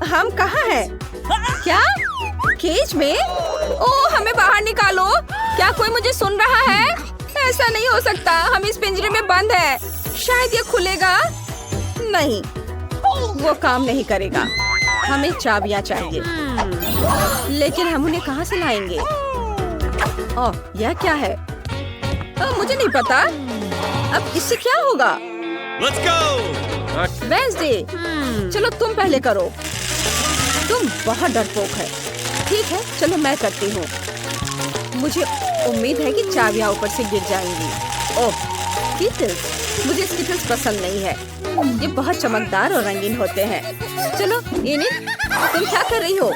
हम कहाँ हैं? क्या? केज में? ओह, हमें बाहर निकालो। क्या कोई मुझे सुन रहा है? ऐसा नहीं हो सकता, हम इस पिंजरे में बंद है। शायद ये खुलेगा। नहीं, वो काम नहीं करेगा। हमें चाबियां चाहिए, लेकिन हम उन्हें कहाँ से लाएंगे? ओह, यह क्या है? मुझे नहीं पता। अब इससे क्या होगा? Let's go! वेंसडे, चलो तुम पहले करो। तुम बहुत डरपोक है। ठीक है, चलो मैं करती हूँ। मुझे उम्मीद है कि चाबियां ऊपर से गिर जाएंगी। ओह, स्किटल्स। मुझे स्किटल्स पसंद नहीं है। ये बहुत चमकदार और रंगीन होते हैं। चलो इनिट, तुम क्या कर रही हो?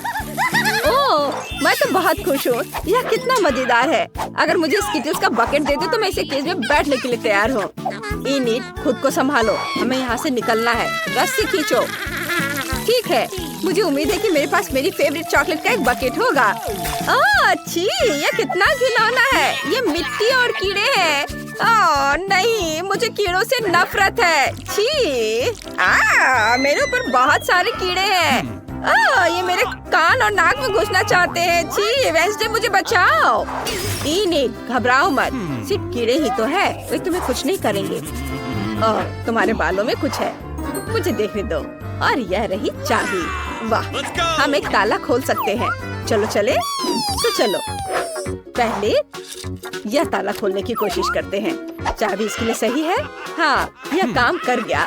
ओह, मैं तो बहुत खुश हूँ। यह कितना मजेदार है। अगर मुझे स्किटल्स का बकेट दे दो तो मैं इसे केज में बैठने के लिए तैयार हूँ। इनिट, खुद को संभालो, हमें यहाँ से निकलना है। रस्सी खींचो। ठीक है, मुझे उम्मीद है कि मेरे पास मेरी फेवरेट चॉकलेट का एक बकेट होगा। अच्छी, ये कितना घिनौना है। ये मिट्टी और कीड़े हैं। ओह नहीं, मुझे कीड़ों से नफरत है। छी, मेरे ऊपर बहुत सारे कीड़े हैं। ये मेरे कान और नाक में घुसना चाहते हैं। छी, वेंसडे मुझे बचाओ। इनिट, घबराओ मत, सिर्फ कीड़े ही तो है, वे तुम्हें कुछ नहीं करेंगे। तुम्हारे बालों में कुछ है, मुझे देखने दो। और यह रही चाबी। वाह, हम एक ताला खोल सकते हैं। चलो चले, तो चलो पहले यह ताला खोलने की कोशिश करते हैं। चाबी इसके लिए सही है। हाँ, यह काम कर गया।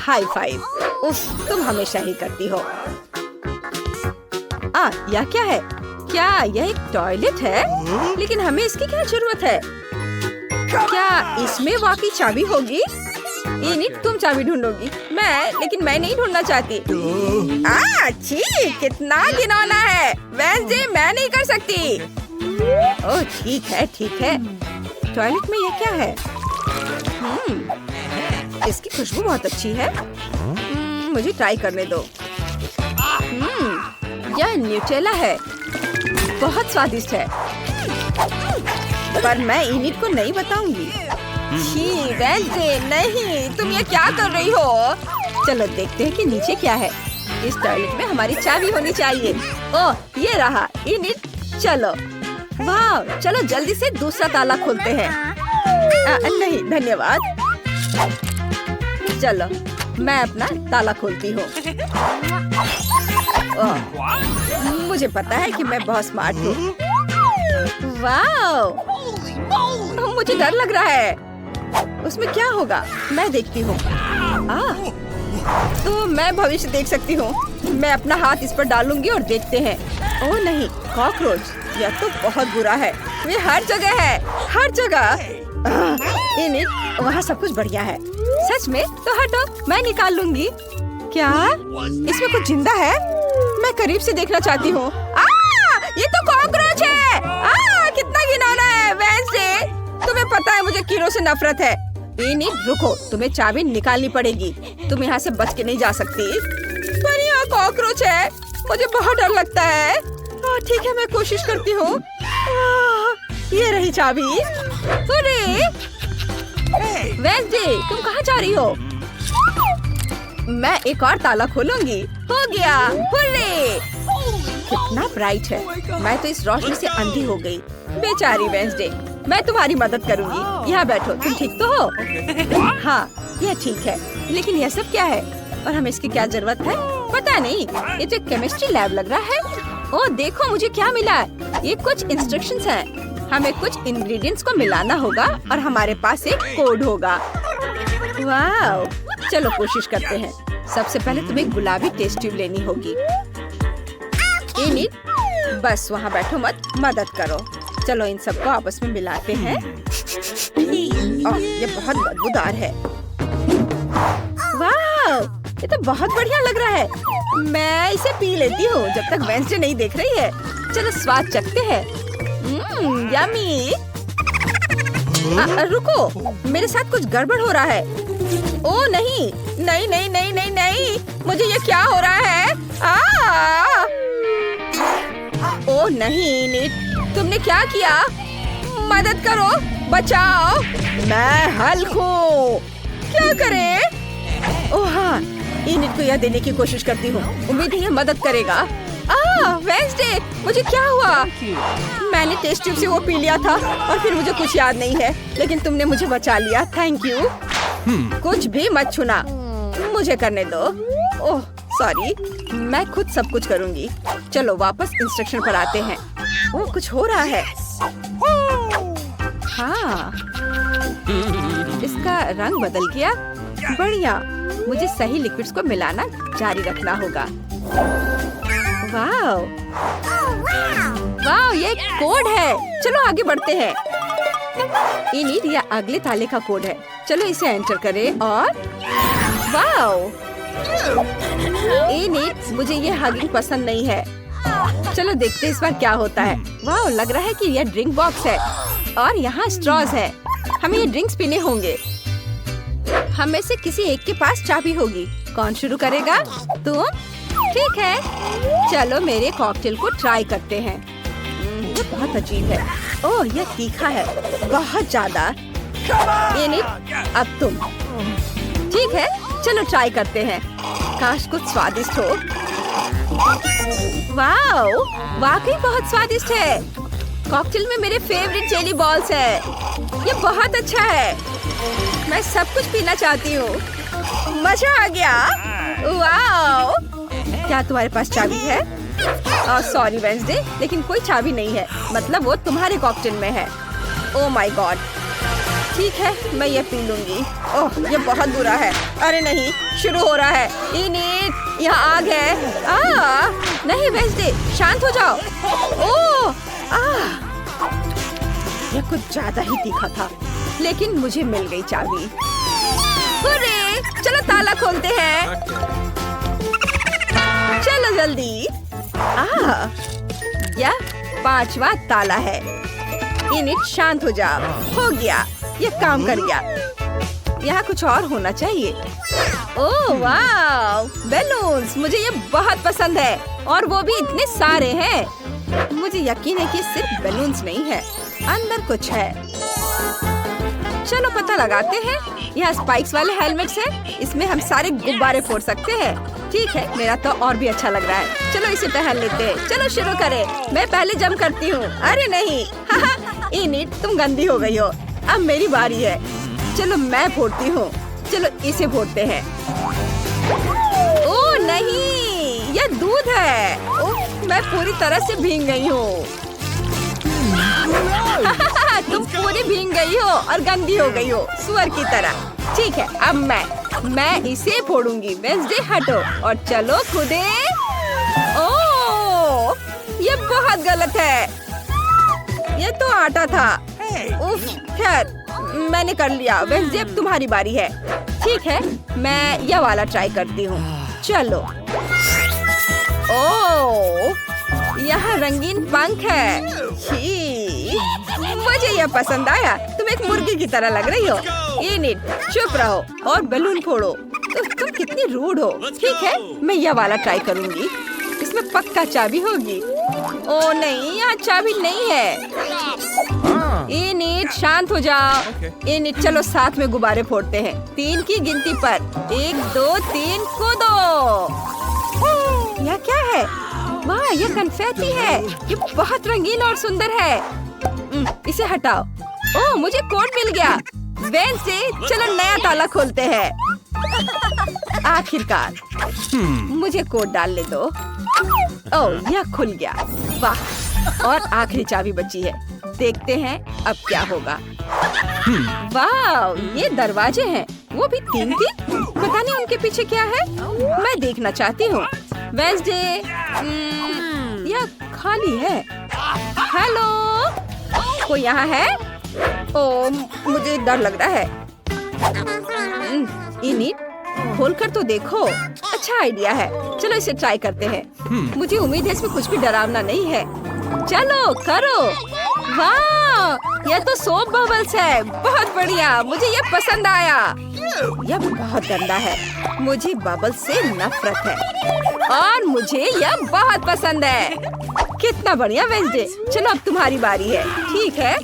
High five. उफ, तुम हमेशा ही करती हो। यह क्या है? क्या यह एक टॉयलेट है? लेकिन हमें इसकी क्या जरूरत है? क्या इसमें वाकई चाबी होगी? इनिट, तुम चाबी ढूंढोगी, लेकिन मैं नहीं ढूंढना चाहती। छी, कितना घिनौना है। वेंसडे, मैं नहीं कर सकती। ओह ठीक है, ठीक है। टॉयलेट में ये क्या है? इसकी खुशबू बहुत अच्छी है। मुझे ट्राई करने दो। यह न्यूटेला है, बहुत स्वादिष्ट है, पर मैं इनिट को नहीं बताऊंगी। छी, वेंसडे, नहीं, तुम ये क्या कर रही हो? चलो देखते हैं कि नीचे क्या है। इस टॉयलेट में हमारी चाबी होनी चाहिए। ओह, ये रहा। इनिट, चलो। वाह, चलो जल्दी से दूसरा ताला खोलते हैं। नहीं, धन्यवाद। चलो, मैं अपना ताला खोलती हूँ। मुझे पता है कि मैं बहुत स्मार्ट हूँ। वाह, मुझे डर लग रहा है। उसमें क्या होगा? मैं देखती हूँ। तो मैं भविष्य देख सकती हूँ। मैं अपना हाथ इस पर डालूंगी और देखते हैं। ओह नहीं, कॉकरोच। यह तो बहुत बुरा है। ये हर जगह है, हर जगह। इनिट, वहाँ सब कुछ बढ़िया है। सच में? तो हटो, मैं निकाल लूंगी। क्या इसमें कुछ जिंदा है? मैं करीब से देखना चाहती हूँ। ये तो कॉकरोच है। कितना घिनौना है। वेंसडे, तुम्हें पता है मुझे कीड़ों से नफरत है। इनिट, रुको, तुम्हें चाबी निकालनी पड़ेगी। तुम यहाँ से बच के नहीं जा सकती। पर यहाँ कॉकरोच है, मुझे बहुत डर लगता है। ठीक है, मैं कोशिश करती हूँ। ये रही चाबी। अरे वेंसडे, तुम कहाँ जा रही हो? मैं एक और ताला खोलूंगी। हो गया। हुर्रे! कितना ब्राइट है। मैं तो इस रोशनी से अंधी हो गई। बेचारी वेंसडे, मैं तुम्हारी मदद करूंगी। यहाँ बैठो। तुम ठीक तो हो? हाँ, यह ठीक है। लेकिन यह सब क्या है और हमें इसकी क्या जरूरत है? पता नहीं। ये तो केमिस्ट्री लैब लग रहा है। ओह देखो, मुझे क्या मिला है। ये कुछ इंस्ट्रक्शंस हैं। हमें कुछ इंग्रेडिएंट्स को मिलाना होगा और हमारे पास एक कोड होगा। वाह, चलो कोशिश करते हैं। सबसे पहले तुम्हें गुलाबी टेस्ट ट्यूब लेनी होगी। इनिट, बस वहाँ बैठो मत, मदद करो। चलो इन सबको आपस में मिलाते हैं। ये बहुत बदबूदार है। वाह, ये तो बहुत बढ़िया लग रहा है। मैं इसे पी लेती हूँ जब तक वेंसडे नहीं देख रही है। चलो स्वाद चखते हैं। यम्मी। रुको, मेरे साथ कुछ गड़बड़ हो रहा है। ओह नहीं, नहीं नहीं नहीं नहीं नहीं, मुझे ये क्या हो रहा है? ओह नहीं निट, तुमने क्या किया? मदद करो, बचाओ। मैं हल्क हूँ। क्या करें? ओह हाँ, इनिट को यह देने की कोशिश करती हूँ। उम्मीद है ये मदद करेगा। वेंसडे, मुझे क्या हुआ? मैंने टेस्ट ट्यूब से वो पी लिया था और फिर मुझे कुछ याद नहीं है, लेकिन तुमने मुझे बचा लिया। Thank you. कुछ भी मत छूना, मुझे करने दो। ओह सॉरी, मैं खुद सब कुछ करूँगी। चलो वापस इंस्ट्रक्शन पर आते हैं। ओह कुछ हो रहा है। हाँ, इसका रंग बदल गया। बढ़िया, मुझे सही लिक्विड्स को मिलाना जारी रखना होगा। वाव, वाव, ये कोड है। चलो आगे बढ़ते हैं। इनिट या अगले ताले का कोड है। चलो इसे एंटर करें और वाव, इनिट, मुझे ये हगिंग पसंद नहीं है। चलो देखते हैं इस बार क्या होता है। वाव, लग रहा है कि यह ड्रिंक बॉक्स है और यहाँ स्ट्रॉज है। हमें ये ड्रिंक्स पीने होंगे। हम में से किसी एक के पास चाबी होगी। कौन शुरू करेगा? तुम? ठीक है, चलो मेरे कॉकटेल को ट्राई करते हैं। ये बहुत अजीब है। ओह, यह तीखा है, बहुत ज्यादा। इनिट, अब तुम। ठीक है, चलो ट्राई करते हैं। काश कुछ स्वादिष्ट हो। वाओ, वाकई बहुत स्वादिष्ट है। कॉकटेल में मेरे फेवरेट जेली बॉल्स है। ये बहुत अच्छा है। मैं सब कुछ पीना चाहती हूँ। मजा आ गया। वाओ, क्या तुम्हारे पास चाबी है? सॉरी वेंसडे, लेकिन कोई चाबी नहीं है। मतलब वो तुम्हारे कॉकटेल में है। Oh my God. ठीक है, मैं ये पी लूंगी। ओह, ये बहुत बुरा है। अरे नहीं, शुरू हो रहा है। इनिट, यहाँ आग है। नहीं वेंसडे, शांत हो जाओ। ओह, यह कुछ ज्यादा ही तीखा था, लेकिन मुझे मिल गई चाबी। हुर्रे, चलो ताला खोलते हैं। चलो जल्दी। यह 5वां ताला है। इनिट, शांत हो जाओ। हो गया, ये काम कर गया। यहाँ कुछ और होना चाहिए। ओह वाव, बैलून्स, मुझे ये बहुत पसंद है और वो भी इतने सारे हैं। मुझे यकीन है कि सिर्फ बैलून्स नहीं है, अंदर कुछ है। चलो पता लगाते हैं। यहाँ स्पाइक्स वाले हेलमेट्स हैं। इसमें हम सारे गुब्बारे फोड़ सकते हैं। ठीक है, मेरा तो और भी अच्छा लग रहा है। चलो इसे पहन लेते हैं। चलो शुरू करें। मैं पहले जंप करती हूँ। अरे नहीं। इनिट, तुम गंदी हो गई हो। अब मेरी बारी है। चलो मैं फोड़ती हूँ। चलो इसे फोड़ते हैं। ओह नहीं, यह दूध है। ओह, मैं पूरी तरह से भीग गई हूँ। तुम पूरी भीग गई हो और गंदी हो गई हो, सुअर की तरह। ठीक है, अब मैं इसे फोड़ूंगी। वेंसडे हटो और चलो खुदे। ओह, ये बहुत गलत है। ये तो आटा था। उफ, खैर मैंने कर लिया। वेंसडे, अब तुम्हारी बारी है। ठीक है, मैं यह वाला ट्राई करती हूँ। चलो। ओह, यहाँ रंगीन पंख है। मुझे यह पसंद आया। तुम एक मुर्गी की तरह लग रही हो। इनिट, चुप रहो और बैलून फोड़ो। तुम कितनी रूड हो। ठीक है, मैं यह वाला ट्राई करूंगी। इसमें पक्का चाबी होगी। ओह नहीं, यहाँ चाबी नहीं है। इनिट, शांत हो जाओ। इनिट, चलो साथ में गुब्बारे फोड़ते हैं। 3 की गिनती पर। 1 2 3, कूदो। यह क्या है? वाह, यह कन्फेटी है। ये बहुत रंगीन और सुंदर है। इसे हटाओ। ओह, मुझे कोड मिल गया। वेंसडे, चलो नया ताला खोलते हैं। आखिरकार मुझे कोड डालने दो। ओह, यह खुल गया। वाह, और आखिरी चाबी बची है। देखते हैं अब क्या होगा। वाह, ये दरवाजे हैं। वो भी 3। पता नहीं उनके पीछे क्या है। मैं देखना चाहती हूँ। वेंसडे, यह खाली है। हेलो, कोई यहाँ है? ओह, मुझे डर लग रहा है। इनिट, खोलकर तो देखो। अच्छा आइडिया है। चलो इसे ट्राई करते हैं। मुझे उम्मीद है इसमें कुछ भी डरावना नहीं है। चलो करो। वाह, यह तो सोप बबल्स है। बहुत बढ़िया, मुझे यह पसंद आया। यह बहुत गंदा है। मुझे बबल्स से नफरत है और मुझे यह बहुत पसंद है। कितना बढ़िया वेंसडे। चलो अब तुम्हारी बारी है। ठीक है।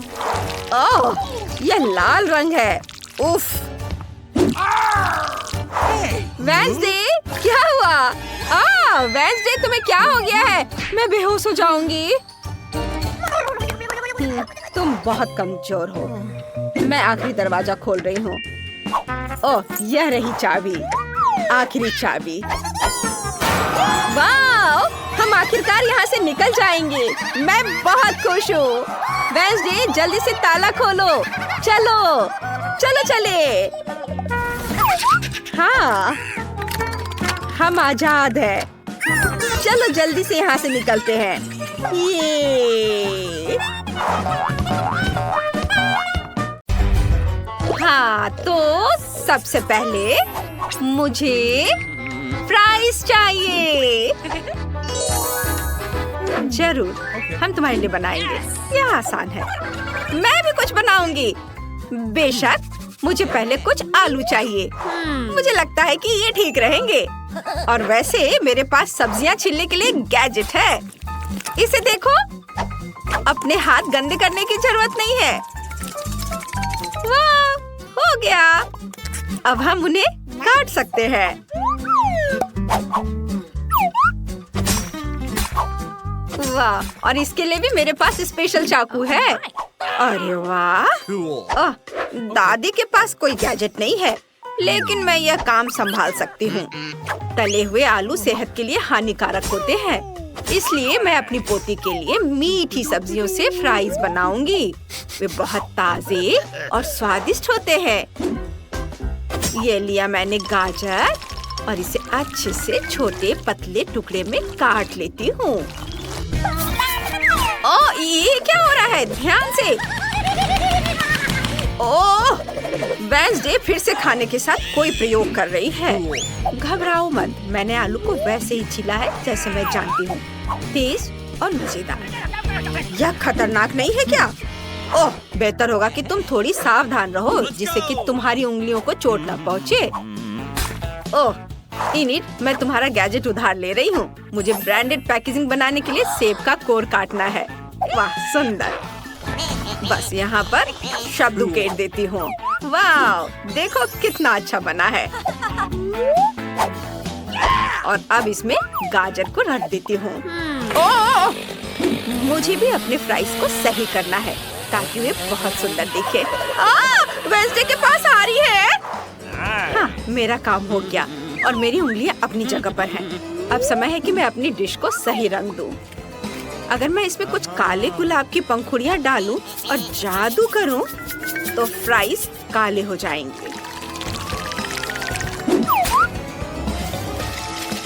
ओह, यह लाल रंग है। उफ, वेंसडे, क्या हुआ? वेंसडे, तुम्हें क्या हो गया है? मैं बेहोश हो जाऊंगी। तुम बहुत कमजोर हो। मैं आखिरी दरवाजा खोल रही हूँ। ओह, यह रही चाबी, आखिरी चाबी। वाह, हम आखिरकार यहाँ से निकल जाएंगे। मैं बहुत खुश हूँ। वेंसडे, जल्दी से ताला खोलो। चलो चलो चले। हाँ, हम आजाद हैं। चलो जल्दी से यहाँ से निकलते हैं। ये हाँ, तो सबसे पहले मुझे फ्राइज चाहिए। जरूर, हम तुम्हारे लिए बनाएंगे। यह आसान है। मैं भी कुछ बनाऊंगी। बेशक, मुझे पहले कुछ आलू चाहिए। मुझे लगता है कि ये ठीक रहेंगे। और वैसे मेरे पास सब्जियां छीलने के लिए गैजेट है। इसे देखो, अपने हाथ गंदे करने की जरूरत नहीं है। वाह, हो गया। अब हम उन्हें काट सकते हैं। वाह, और इसके लिए भी मेरे पास स्पेशल चाकू है। अरे वाह, दादी के पास कोई गैजेट नहीं है, लेकिन मैं यह काम संभाल सकती हूँ। तले हुए आलू सेहत के लिए हानिकारक होते हैं, इसलिए मैं अपनी पोती के लिए मीठी सब्जियों से फ्राइज बनाऊंगी। वे बहुत ताजे और स्वादिष्ट होते हैं। ये लिया मैंने गाजर और इसे अच्छे से छोटे पतले टुकड़े में काट लेती हूँ। ओह, ये क्या हो रहा है? ध्यान से। ओह, वेंसडे फिर से खाने के साथ कोई प्रयोग कर रही है। घबराओ मत, मैंने आलू को वैसे ही छीला है जैसे मैं जानती हूँ। तेज और मजेदार। यह खतरनाक नहीं है क्या? ओह, बेहतर होगा कि तुम थोड़ी सावधान रहो, जिससे कि तुम्हारी उंगलियों को चोट न पहुँचे। ओह, इनिट, मैं तुम्हारा गैजेट उधार ले रही हूँ। मुझे ब्रांडेड पैकेजिंग बनाने के लिए सेब का कोर काटना है। वाह, सुंदर। बस यहाँ पर शब्द उकेर देती हूँ। वाह, देखो कितना अच्छा बना है। और अब इसमें गाजर को रख देती हूँ। ओह, मुझे भी अपने फ्राइज को सही करना है ताकि वे बहुत सुंदर दिखे। वेंसडे के पास आ रही है। हाँ, मेरा काम हो गया और मेरी उंगलियां अपनी जगह पर हैं। अब समय है कि मैं अपनी डिश को सही रंग दूं। अगर मैं इसमें कुछ काले गुलाब की पंखुड़ियां डालूं और जादू करूं, तो फ्राइज काले हो जाएंगे।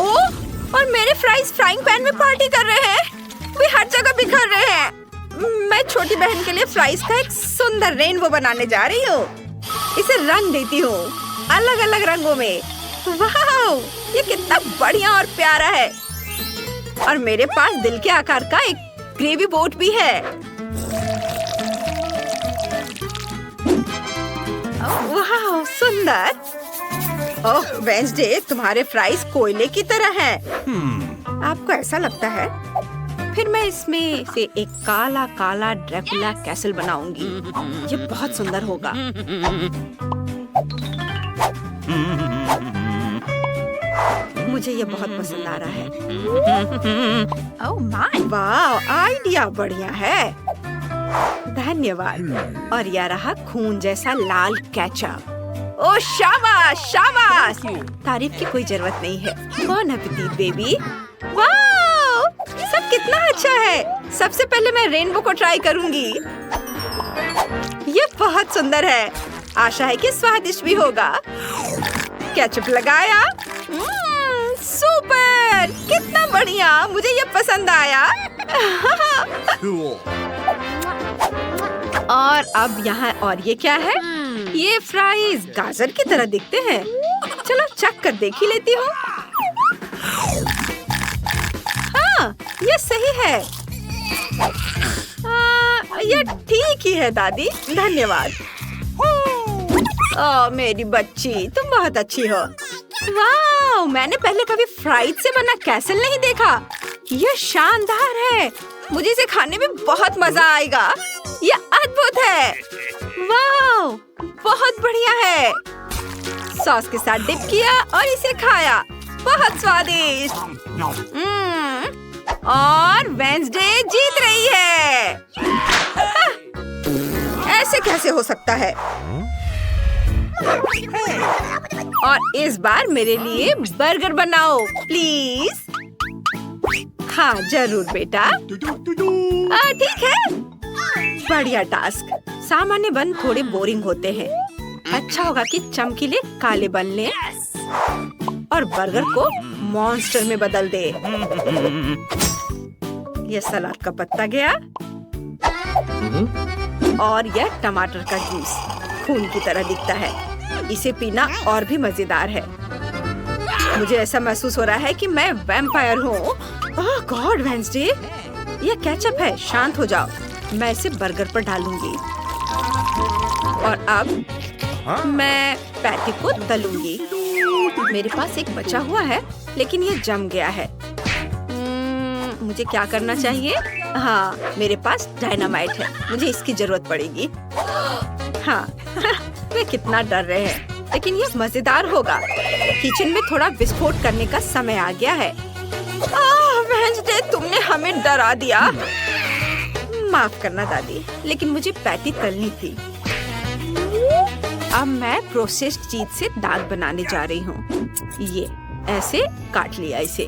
ओह, और मेरे फ्राइज फ्राइंग पैन में पार्टी कर रहे हैं। वे हर जगह बिखर रहे हैं। मैं छोटी बहन के लिए फ्राइज का एक सुंदर रेनबो बनाने जा रही हूँ। इसे रंग देती हूँ अलग अलग रंगों में। वाह, ये कितना बढ़िया और प्यारा है। और मेरे पास दिल के आकार का एक ग्रेवी बोट भी है। वाह, सुंदर। ओह, वेंसडे, तुम्हारे फ्राइज कोयले की तरह हैं। आपको ऐसा लगता है? फिर मैं इसमें से एक काला काला ड्रैकुला कैसल बनाऊंगी। ये बहुत सुंदर होगा। मुझे ये बहुत पसंद आ रहा है। ओह माय, वाह, आइडिया बढ़िया है। धन्यवाद। और यह रहा खून जैसा लाल केचप। ओह, शाबाश शाबाश। तारीफ की कोई जरूरत नहीं है। बॉन एपेटिट बेबी। वाह, सब कितना अच्छा है। सबसे पहले मैं रेनबो को ट्राई करूंगी। ये बहुत सुंदर है। आशा है कि स्वादिष्ट भी होगा। केचप लगाया। सुपर, कितना बढ़िया। मुझे ये पसंद आया। और अब यहाँ और ये क्या है? ये फ्राइज गाजर की तरह दिखते हैं। चलो चख कर देख ही लेती हूँ। हाँ, ये सही है। ये ठीक ही है दादी, धन्यवाद। ओह, मेरी बच्ची, तुम बहुत अच्छी हो। वाह, मैंने पहले कभी फ्राइज से बना कैसल नहीं देखा। ये शानदार है। मुझे इसे खाने में बहुत मजा आएगा। ये अद्भुत है। वाह, बहुत बढ़िया है। सॉस के साथ डिप किया और इसे खाया। बहुत स्वादिष्ट। और वेंसडे जीत रही है। ऐसे कैसे हो सकता है? और इस बार मेरे लिए बर्गर बनाओ प्लीज। हाँ जरूर बेटा। ठीक है। बढ़िया टास्क। सामान्य बन थोड़े बोरिंग होते हैं। अच्छा होगा कि चमकीले काले बन ले और बर्गर को मॉन्स्टर में बदल दे। यह सलाद का पत्ता गया और यह टमाटर का जूस खून की तरह दिखता है। इसे पीना और भी मजेदार है। मुझे ऐसा महसूस हो रहा है कि मैं वैम्पायर हूँ। ओह गॉड वेंसडे, यह केचप है। शांत हो जाओ। मैं इसे बर्गर पर डालूंगी और अब मैं पैटी को तलूंगी। मेरे पास एक बचा हुआ है लेकिन यह जम गया है। मुझे क्या करना चाहिए? हाँ मेरे पास डायनामाइट है। मुझे इसकी जरूरत पड़ेगी। हाँ वे कितना डर रहे हैं लेकिन यह मजेदार होगा। किचन में थोड़ा विस्फोट करने का समय आ गया है। वेंसडे तुमने हमें डरा दिया। माफ करना दादी, लेकिन मुझे पैटी तलनी थी। अब मैं प्रोसेस्ड चीज से दाग बनाने जा रही हूँ। ये ऐसे काट लिया इसे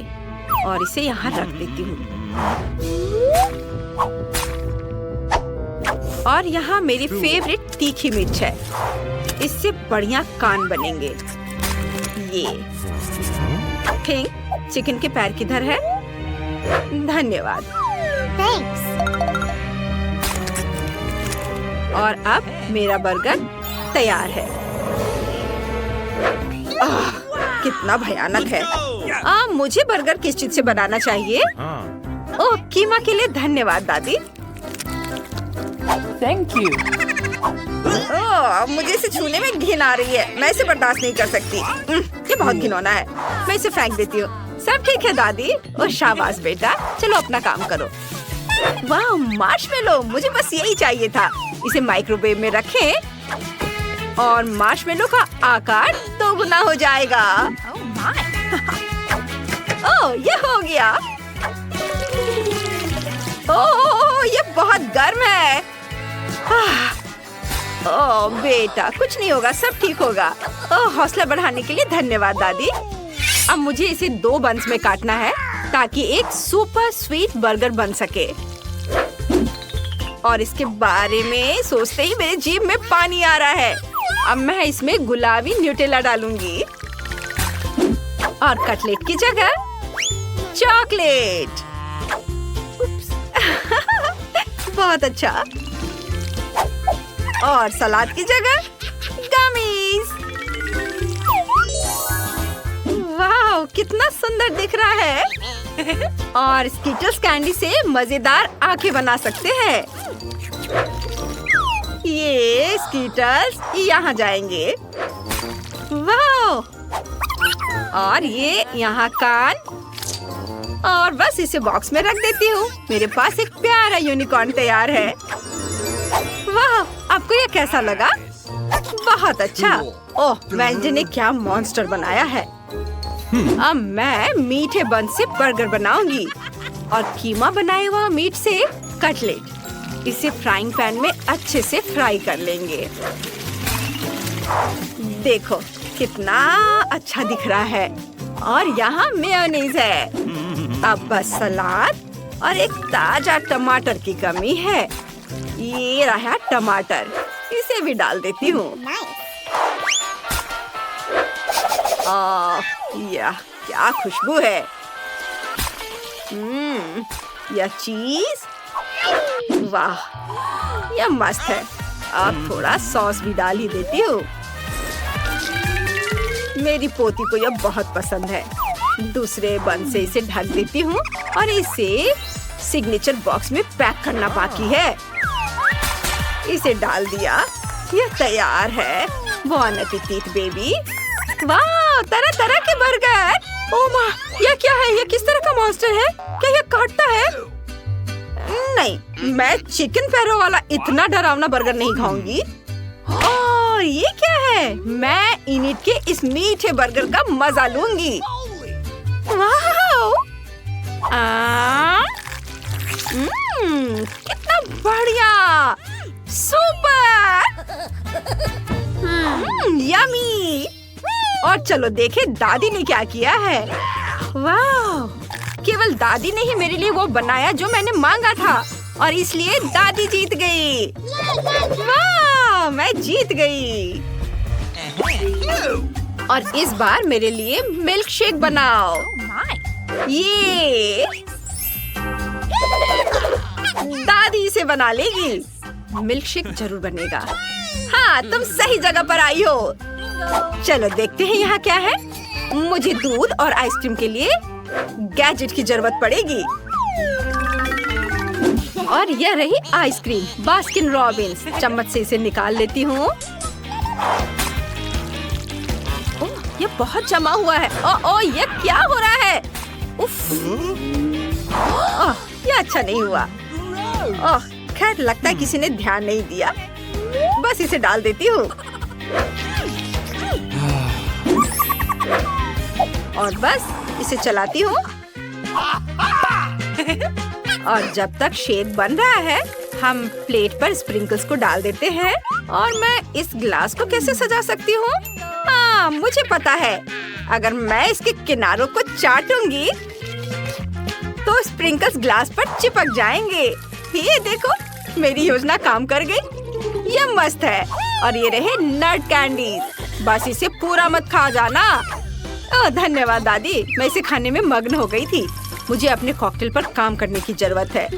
और इसे यहाँ रख देती हूँ। और यहाँ मेरी फेवरेट तीखी मिर्च है। इससे बढ़िया कान बनेंगे। ये थिंक चिकन के पैर किधर है? धन्यवाद। Thanks. और अब मेरा बर्गर तैयार है। कितना भयानक है। मुझे बर्गर किस चीज से बनाना चाहिए? ओह कीमा के लिए धन्यवाद दादी। Thank you. मुझे इसे छूने में घिन आ रही है। मैं इसे बर्दाश्त नहीं कर सकती। ये बहुत घिनौना है। मैं इसे फेंक देती हूँ। सब ठीक है दादी। और शाबाश बेटा, चलो अपना काम करो। वाह मार्शमेलो, मुझे बस यही चाहिए था। इसे माइक्रोवेव में रखें और मार्शमेलो का आकार दोगुना हो जाएगा। ओह ये हो गया। ओह ये बहुत गर्म है। ओह बेटा कुछ नहीं होगा, सब ठीक होगा। ओह हौसला बढ़ाने के लिए धन्यवाद दादी। अब मुझे इसे 2 बंस में काटना है ताकि एक सुपर स्वीट बर्गर बन सके। और इसके बारे में सोचते ही मेरे जीभ में पानी आ रहा है। अब मैं इसमें गुलाबी न्यूटेला डालूंगी और कटलेट की जगह चॉकलेट। बहुत अच्छा। और सलाद की जगह गमीज। वाह कितना सुंदर दिख रहा है। और स्कीटल्स कैंडी से मजेदार आंखें बना सकते हैं। ये स्कीटल्स यहाँ जाएंगे। वाह। और ये यहाँ कान। और बस इसे बॉक्स में रख देती हूँ। मेरे पास एक प्यारा यूनिकॉर्न तैयार है। वाह आपको ये कैसा लगा? बहुत अच्छा। ओह वेंसडे ने क्या मॉन्स्टर बनाया है। अब मैं मीठे बन से बर्गर बनाऊंगी और कीमा बनाए हुआ मीट से कटलेट। इसे फ्राइंग पैन में अच्छे से फ्राई कर लेंगे। देखो कितना अच्छा दिख रहा है। और यहाँ मेयोनीज है। अब बस सलाद और एक ताजा टमाटर की कमी है। ये रहा टमाटर, इसे भी डाल देती हूँ। यह क्या खुशबू है। यह चीज, वाह यह मस्त है। अब थोड़ा सॉस भी डाल ही देती हूँ। मेरी पोती को यह बहुत पसंद है। दूसरे बन से इसे ढक देती हूँ और इसे सिग्नेचर बॉक्स में पैक करना बाकी है। इसे डाल दिया, यह तैयार है। बॉन एपेटिट बेबी। वाह तरह तरह के बर्गर। ओह माँ यह क्या है? यह किस तरह का मॉन्स्टर है? क्या यह काटता है? नहीं, मैं चिकन पैरों वाला इतना डरावना बर्गर नहीं खाऊंगी। ओह ये क्या है? है। मैं इनिट के इस मीठे बर्गर का मजा लूंगी। वाह! कितना बढ़िया! सुपर! यमी! और चलो देखें दादी ने क्या किया है। वाह! केवल दादी ने ही मेरे लिए वो बनाया जो मैंने मांगा था और इसलिए दादी जीत गई। वाह! मैं जीत गई। और इस बार मेरे लिए मिल्क शेक बनाओ। ये दादी इसे बना लेगी। मिल्क शेक जरूर बनेगा। हाँ, तुम सही जगह पर आई हो। चलो देखते हैं यहाँ क्या है। मुझे दूध और आइसक्रीम के लिए गैजेट की जरूरत पड़ेगी। और यह रही आइसक्रीम बास्किन रॉबिन्स। चम्मच से इसे निकाल लेती हूँ। ओह, ये बहुत जमा हुआ है। ओह, ये क्या हो रहा है? उफ! ओह, ये अच्छा नहीं हुआ। ओह, खैर लगता है किसी ने ध्यान नहीं दिया। बस इसे डाल देती हूँ। और बस इसे चलाती हूँ। और जब तक शेक बन रहा है, हम प्लेट पर स्प्रिंकल्स को डाल देते हैं। और मैं इस ग्लास को कैसे सजा सकती हूँ? हाँ, मुझे पता है। अगर मैं इसके किनारों को चाटूंगी, तो स्प्रिंकल्स ग्लास पर चिपक जाएंगे। ये देखो, मेरी योजना काम कर गई। ये मस्त है। और ये रहे नट कैंडीज। बस इसे पूरा मत खा जाना। ओह, धन्यवाद दादी। मैं इसे खाने में मग्न हो गई थी। मुझे अपने कॉकटेल पर काम करने की जरूरत है।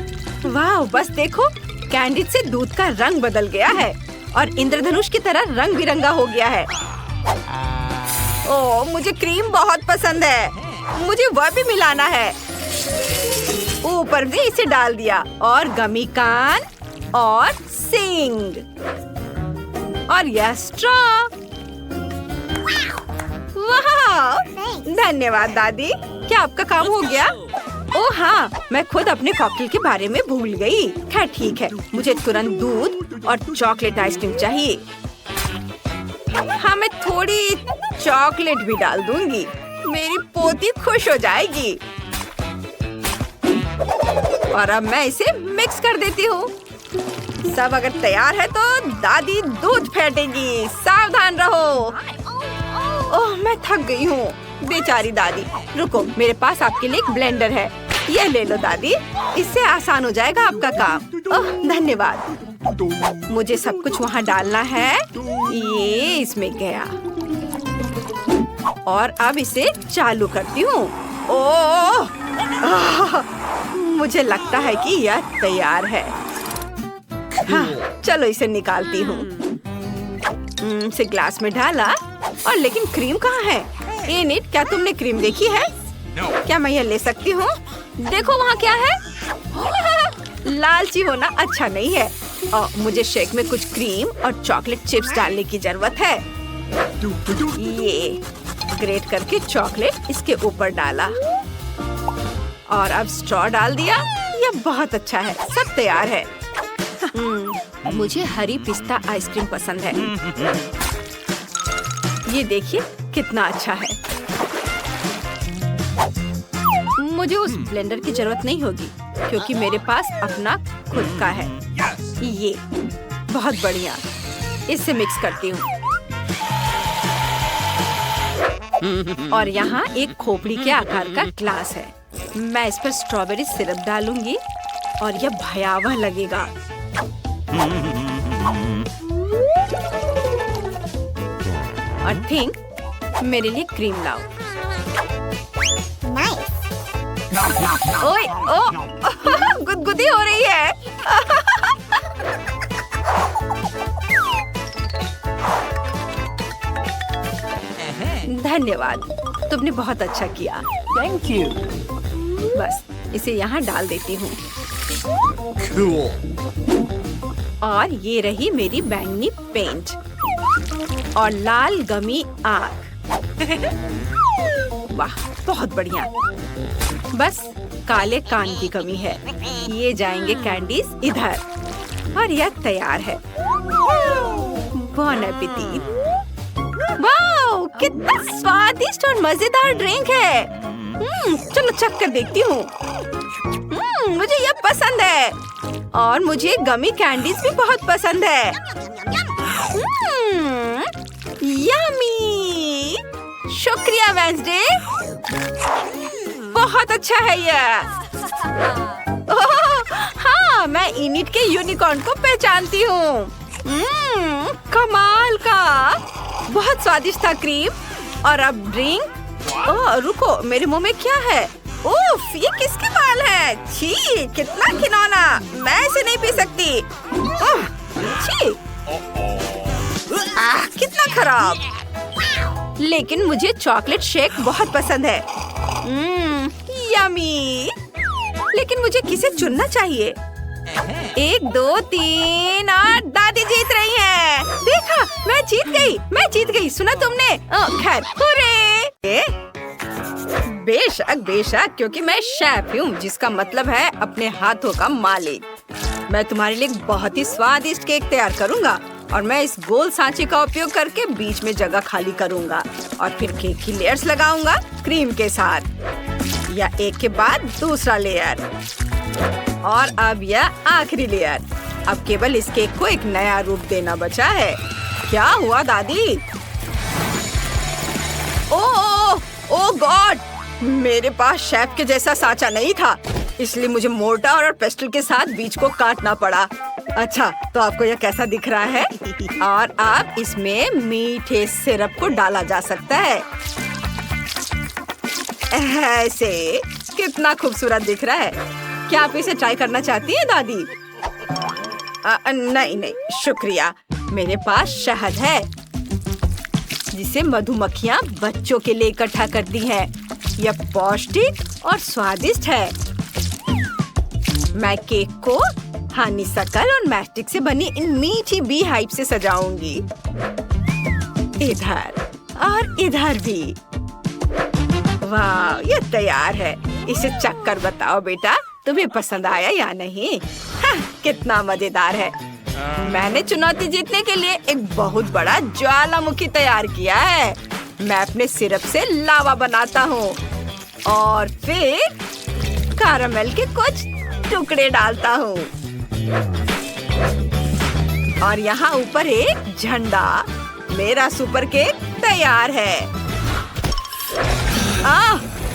वाह, बस देखो, कैंडी से दूध का रंग बदल गया है और इंद्रधनुष की तरह रंग बिरंगा हो गया है। ओह, मुझे क्रीम बहुत पसंद है। मुझे वह भी मिलाना है। ऊपर से इसे डाल दिया और गमी कान और सिंग और यह स्ट्रॉ। वाह! धन्यवाद दादी। क्या आपका काम हो गया? ओह हाँ, मैं खुद अपने कॉकटेल के बारे में भूल गई। खैर ठीक है, मुझे तुरंत दूध और चॉकलेट आइसक्रीम चाहिए। हाँ, मैं थोड़ी चॉकलेट भी डाल दूंगी। मेरी पोती खुश हो जाएगी। और अब मैं इसे मिक्स कर देती हूँ। सब अगर तैयार है तो दादी दूध फेंटेगी। सावधान रहो। ओह, मैं थक गई हूँ। बेचारी दादी। रुको, मेरे पास आपके लिए एक ब्लेंडर है। ये ले लो दादी। इससे आसान हो जाएगा आपका काम। ओह, धन्यवाद। मुझे सब कुछ वहाँ डालना है। ये इसमें गया। और अब इसे चालू करती हूँ। ओह, मुझे लगता है कि यह तैयार है। हाँ, चलो इसे निकालती हूँ। इसे ग्लास में डाला और लेकिन क्रीम कहाँ है? इनिट, क्या तुमने क्रीम देखी है? क्या मैं यह ले सकती हूँ? देखो वहाँ क्या है। लालची होना अच्छा नहीं है। और मुझे शेक में कुछ क्रीम और चॉकलेट चिप्स डालने की जरूरत है। ये ग्रेट करके चॉकलेट इसके ऊपर डाला और अब स्ट्रॉ डाल दिया। यह बहुत अच्छा है। सब तैयार है। मुझे हरी पिस्ता आइसक्रीम पसंद है। ये देखिए कितना अच्छा है। मुझे उस ब्लेंडर की जरूरत नहीं होगी क्योंकि मेरे पास अपना खुद का है। ये बहुत बढ़िया। इससे मिक्स करती हूँ। और यहाँ एक खोपड़ी के आकार का ग्लास है। मैं इस पर स्ट्रॉबेरी सिरप डालूंगी और यह भयावह लगेगा। और थिंक मेरे लिए क्रीम लाओ। ओए, ओ, गुदगुदी हो रही है। धन्यवाद, तुमने बहुत अच्छा किया। Thank you. बस इसे यहाँ डाल देती हूँ। Cool. और ये रही मेरी बैंगनी पेंट और लाल गमी आँख। वाह, बहुत बढ़िया। बस काले कान की कमी है। ये जाएंगे कैंडीज इधर और यह तैयार है। बॉन एपेटीट। वाह, कितना स्वादिष्ट और मजेदार ड्रिंक है। चलो चख कर देखती हूँ। मुझे यह पसंद है और मुझे गमी कैंडीज भी बहुत पसंद है। यम्मी! शुक्रिया वेंसडे, बहुत अच्छा है यह। हाँ, मैं इनिट के यूनिकॉर्न को पहचानती हूँ। कमाल का, बहुत स्वादिष्ट था क्रीम। और अब ड्रिंक। ओह रुको, मेरे मुंह में क्या है? उफ, ये किसके बाल है? छी, कितना घिनौना, मैं इसे नहीं पी सकती। छी, कितना खराब। लेकिन मुझे चॉकलेट शेक बहुत पसंद है। यमी। लेकिन मुझे किसे चुनना चाहिए? 1 2 3 और दादी जीत रही है। देखा, मैं जीत गई। सुना तुमने? खैर, हुर्रे! बेशक बेशक, क्योंकि मैं शेफ हूँ, जिसका मतलब है अपने हाथों का मालिक। मैं तुम्हारे लिए बहुत ही स्वादिष्ट केक तैयार करूँगा और मैं इस गोल सांचे का उपयोग करके बीच में जगह खाली करूँगा और फिर केक की लेयर्स लगाऊंगा क्रीम के साथ, या एक के बाद दूसरा लेयर और अब यह आखिरी लेयर। अब केवल इस केक को एक नया रूप देना बचा है। क्या हुआ दादी? ओह गॉड, मेरे पास शेफ के जैसा सांचा नहीं था, इसलिए मुझे मोर्टार और पेस्टल के साथ बीच को काटना पड़ा। अच्छा, तो आपको यह कैसा दिख रहा है? और अब इसमें मीठे सिरप को डाला जा सकता है। ऐसे कितना खूबसूरत दिख रहा है। क्या आप इसे ट्राई करना चाहती हैं दादी? नहीं, शुक्रिया। मेरे पास शहद है जिसे मधुमक्खियाँ बच्चों के लिए इकट्ठा करती हैं। यह पौष्टिक और स्वादिष्ट है। मैं केक को हनीसकल और मैस्टिक से बनी इन मीठी बी हाइव से सजाऊंगी। इधर और इधर भी। वाह, ये तैयार है। इसे चख कर बताओ बेटा, तुम्हें पसंद आया या नहीं? कितना मजेदार है। मैंने चुनौती जीतने के लिए एक बहुत बड़ा ज्वालामुखी तैयार किया है। मैं अपने सिरप से लावा बनाता हूँ और फिर कैरामेल के कुछ टुकड़े डालता हूँ और यहाँ ऊपर एक झंडा। मेरा सुपर केक तैयार है।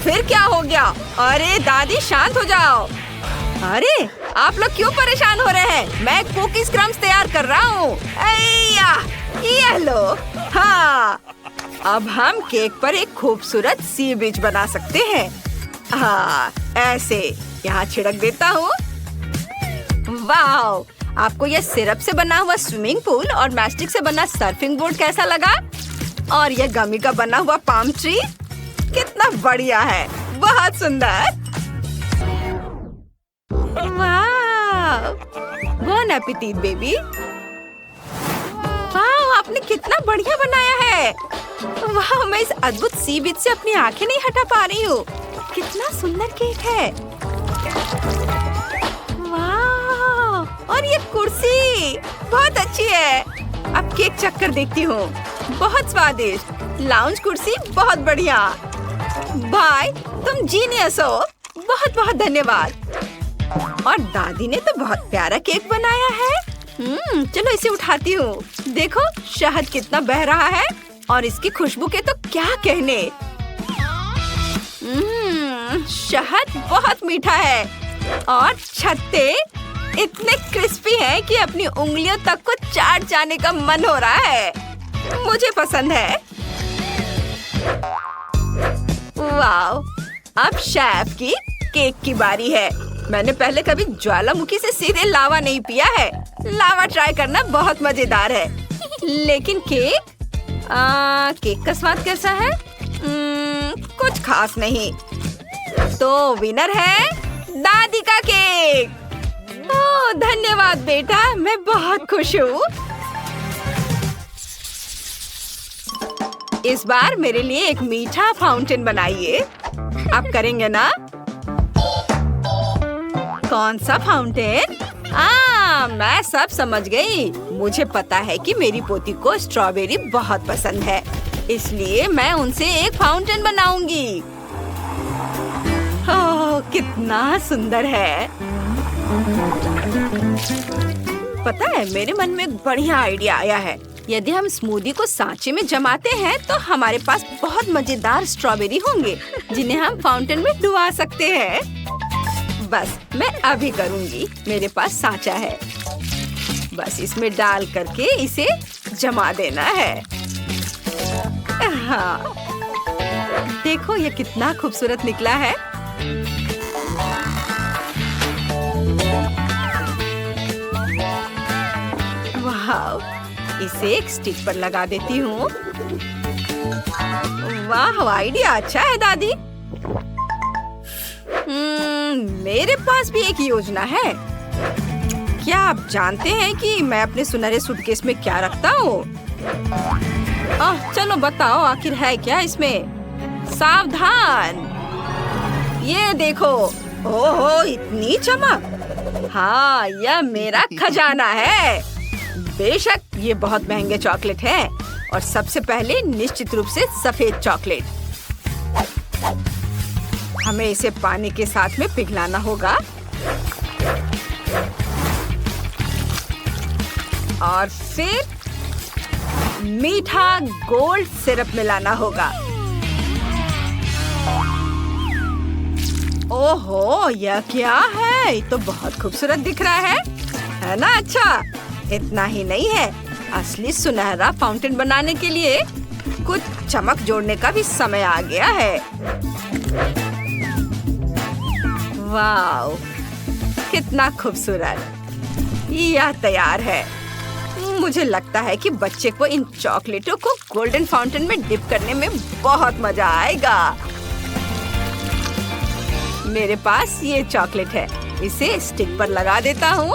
फिर क्या हो गया? अरे दादी, शांत हो जाओ। अरे आप लोग क्यों परेशान हो रहे हैं? मैं कुकीज क्रम्स तैयार कर रहा हूँ। ये लो। हाँ, अब हम केक पर एक खूबसूरत सी बीच बना सकते हैं। हाँ, ऐसे यहाँ छिड़क देता हूँ। वाह, आपको यह सिरप से बना हुआ स्विमिंग पूल और मैस्टिक से बना सर्फिंग बोर्ड कैसा लगा? और यह गमी का बना हुआ पाम ट्री कितना बढ़िया है। बहुत सुंदर। वाह, बॉन एपेटिट बेबी। वाह, आपने कितना बढ़िया बनाया है। वाह, मैं इस अद्भुत सी बीच से अपनी आंखें नहीं हटा पा रही हूँ। कितना सुंदर केक है। वाह, और ये कुर्सी बहुत अच्छी है। अब केक चख कर देखती हूँ। बहुत स्वादिष्ट। लाउंज कुर्सी बहुत बढ़िया। भाई, तुम जीनियस हो। बहुत बहुत धन्यवाद। और दादी ने तो बहुत प्यारा केक बनाया है। चलो इसे उठाती हूँ। देखो, शहद कितना बह रहा है और इसकी खुशबू के तो क्या कहने। शहद बहुत मीठा है और छत्ते इतने क्रिस्पी हैं कि अपनी उंगलियों तक को चाट जाने का मन हो रहा है। मुझे पसंद है। वाव, अब शेफ की केक की बारी है। मैंने पहले कभी ज्वालामुखी से सीधे लावा नहीं पिया है। लावा ट्राई करना बहुत मजेदार है। लेकिन केक का स्वाद कैसा है? कुछ खास नहीं। तो विनर है दादी का केक। ओह, धन्यवाद बेटा, मैं बहुत खुश हूँ। इस बार मेरे लिए एक मीठा फाउंटेन बनाइए। आप करेंगे ना? कौन सा फाउंटेन? मैं सब समझ गई। मुझे पता है कि मेरी पोती को स्ट्रॉबेरी बहुत पसंद है। इसलिए मैं उनसे एक फाउंटेन बनाऊंगी। ओह, कितना सुंदर है। पता है, मेरे मन में एक बढ़िया आइडिया आया है। यदि हम स्मूदी को सांचे में जमाते हैं तो हमारे पास बहुत मजेदार स्ट्रॉबेरी होंगे जिन्हें हम फाउंटेन में डुबा सकते हैं। बस मैं अभी करूंगी। मेरे पास सांचा है, बस इसमें डाल करके इसे जमा देना है। हाँ, देखो ये कितना खूबसूरत निकला है। वाह, इसे एक स्टिक पर लगा देती हूँ। वाह, आइडिया अच्छा है दादी। मेरे पास भी एक योजना है। क्या आप जानते हैं कि मैं अपने सुनहरे सूटकेस में क्या रखता हूँ? चलो बताओ, आखिर है क्या इसमें? सावधान, ये देखो। ओहो, इतनी चमक। हाँ, यह मेरा खजाना है। बेशक ये बहुत महंगे चॉकलेट है और सबसे पहले निश्चित रूप से सफेद चॉकलेट। हमें इसे पानी के साथ में पिघलाना होगा और फिर मीठा गोल्ड सिरप मिलाना होगा। ओहो, यह क्या है? ये तो बहुत खूबसूरत दिख रहा है ना? अच्छा, इतना ही नहीं है, असली सुनहरा फाउंटेन बनाने के लिए कुछ चमक जोड़ने का भी समय आ गया है। वाव, कितना खूबसूरत। यह तैयार है। मुझे लगता है कि बच्चे को इन चॉकलेटों को गोल्डन फाउंटेन में डिप करने में बहुत मजा आएगा। मेरे पास ये चॉकलेट है, इसे स्टिक पर लगा देता हूँ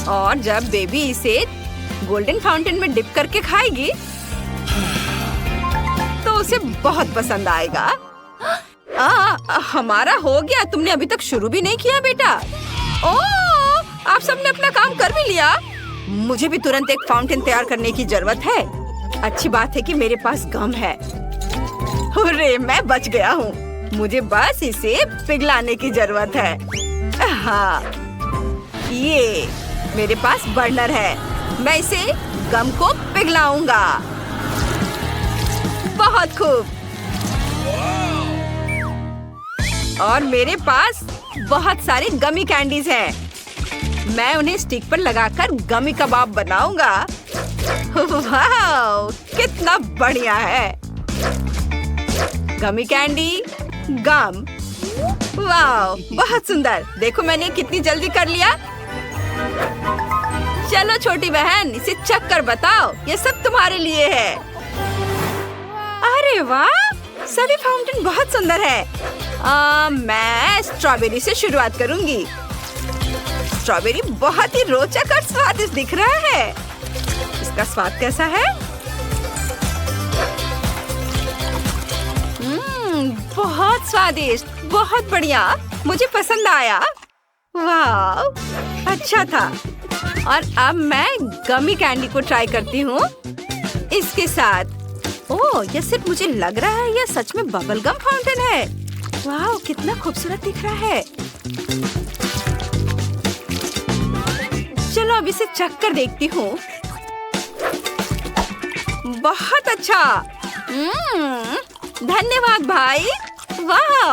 और जब बेबी इसे गोल्डन फाउंटेन में डिप करके खाएगी तो उसे बहुत पसंद आएगा। हमारा हो गया। तुमने अभी तक शुरू भी नहीं किया बेटा। ओह, आप सबने अपना काम कर भी लिया। मुझे भी तुरंत एक फाउंटेन तैयार करने की जरूरत है। अच्छी बात है कि मेरे पास गम है। हुर्रे, मैं बच गया हूँ। मुझे बस इसे पिघलाने की जरूरत है। हाँ, ये मेरे पास बर्नर है। मैं इसे गम को पिघलाऊंगा। बहुत खूब। और मेरे पास बहुत सारे गमी कैंडीज हैं। मैं उन्हें स्टिक पर लगाकर गमी कबाब बनाऊंगा। वाह, कितना बढ़िया है। गमी कैंडी, गम। वाह, बहुत सुंदर। देखो मैंने कितनी जल्दी कर लिया। चलो छोटी बहन, इसे चख कर बताओ। ये सब तुम्हारे लिए है। अरे वाह, सभी फाउंटेन बहुत सुंदर है। मैं स्ट्रॉबेरी से शुरुआत करूंगी। स्ट्रॉबेरी बहुत ही रोचक और स्वादिष्ट दिख रहा है। इसका स्वाद कैसा है? बहुत स्वादिष्ट, बहुत बढ़िया। मुझे पसंद आया। वाह, अच्छा था। और अब मैं गमी कैंडी को ट्राई करती हूँ इसके साथ। ओह, यह सिर्फ मुझे लग रहा है, यह सच में बबल गम फाउंटेन है। वाह, कितना खूबसूरत दिख रहा है। चलो अब इसे चख कर देखती हूँ। बहुत अच्छा। धन्यवाद भाई। वाह,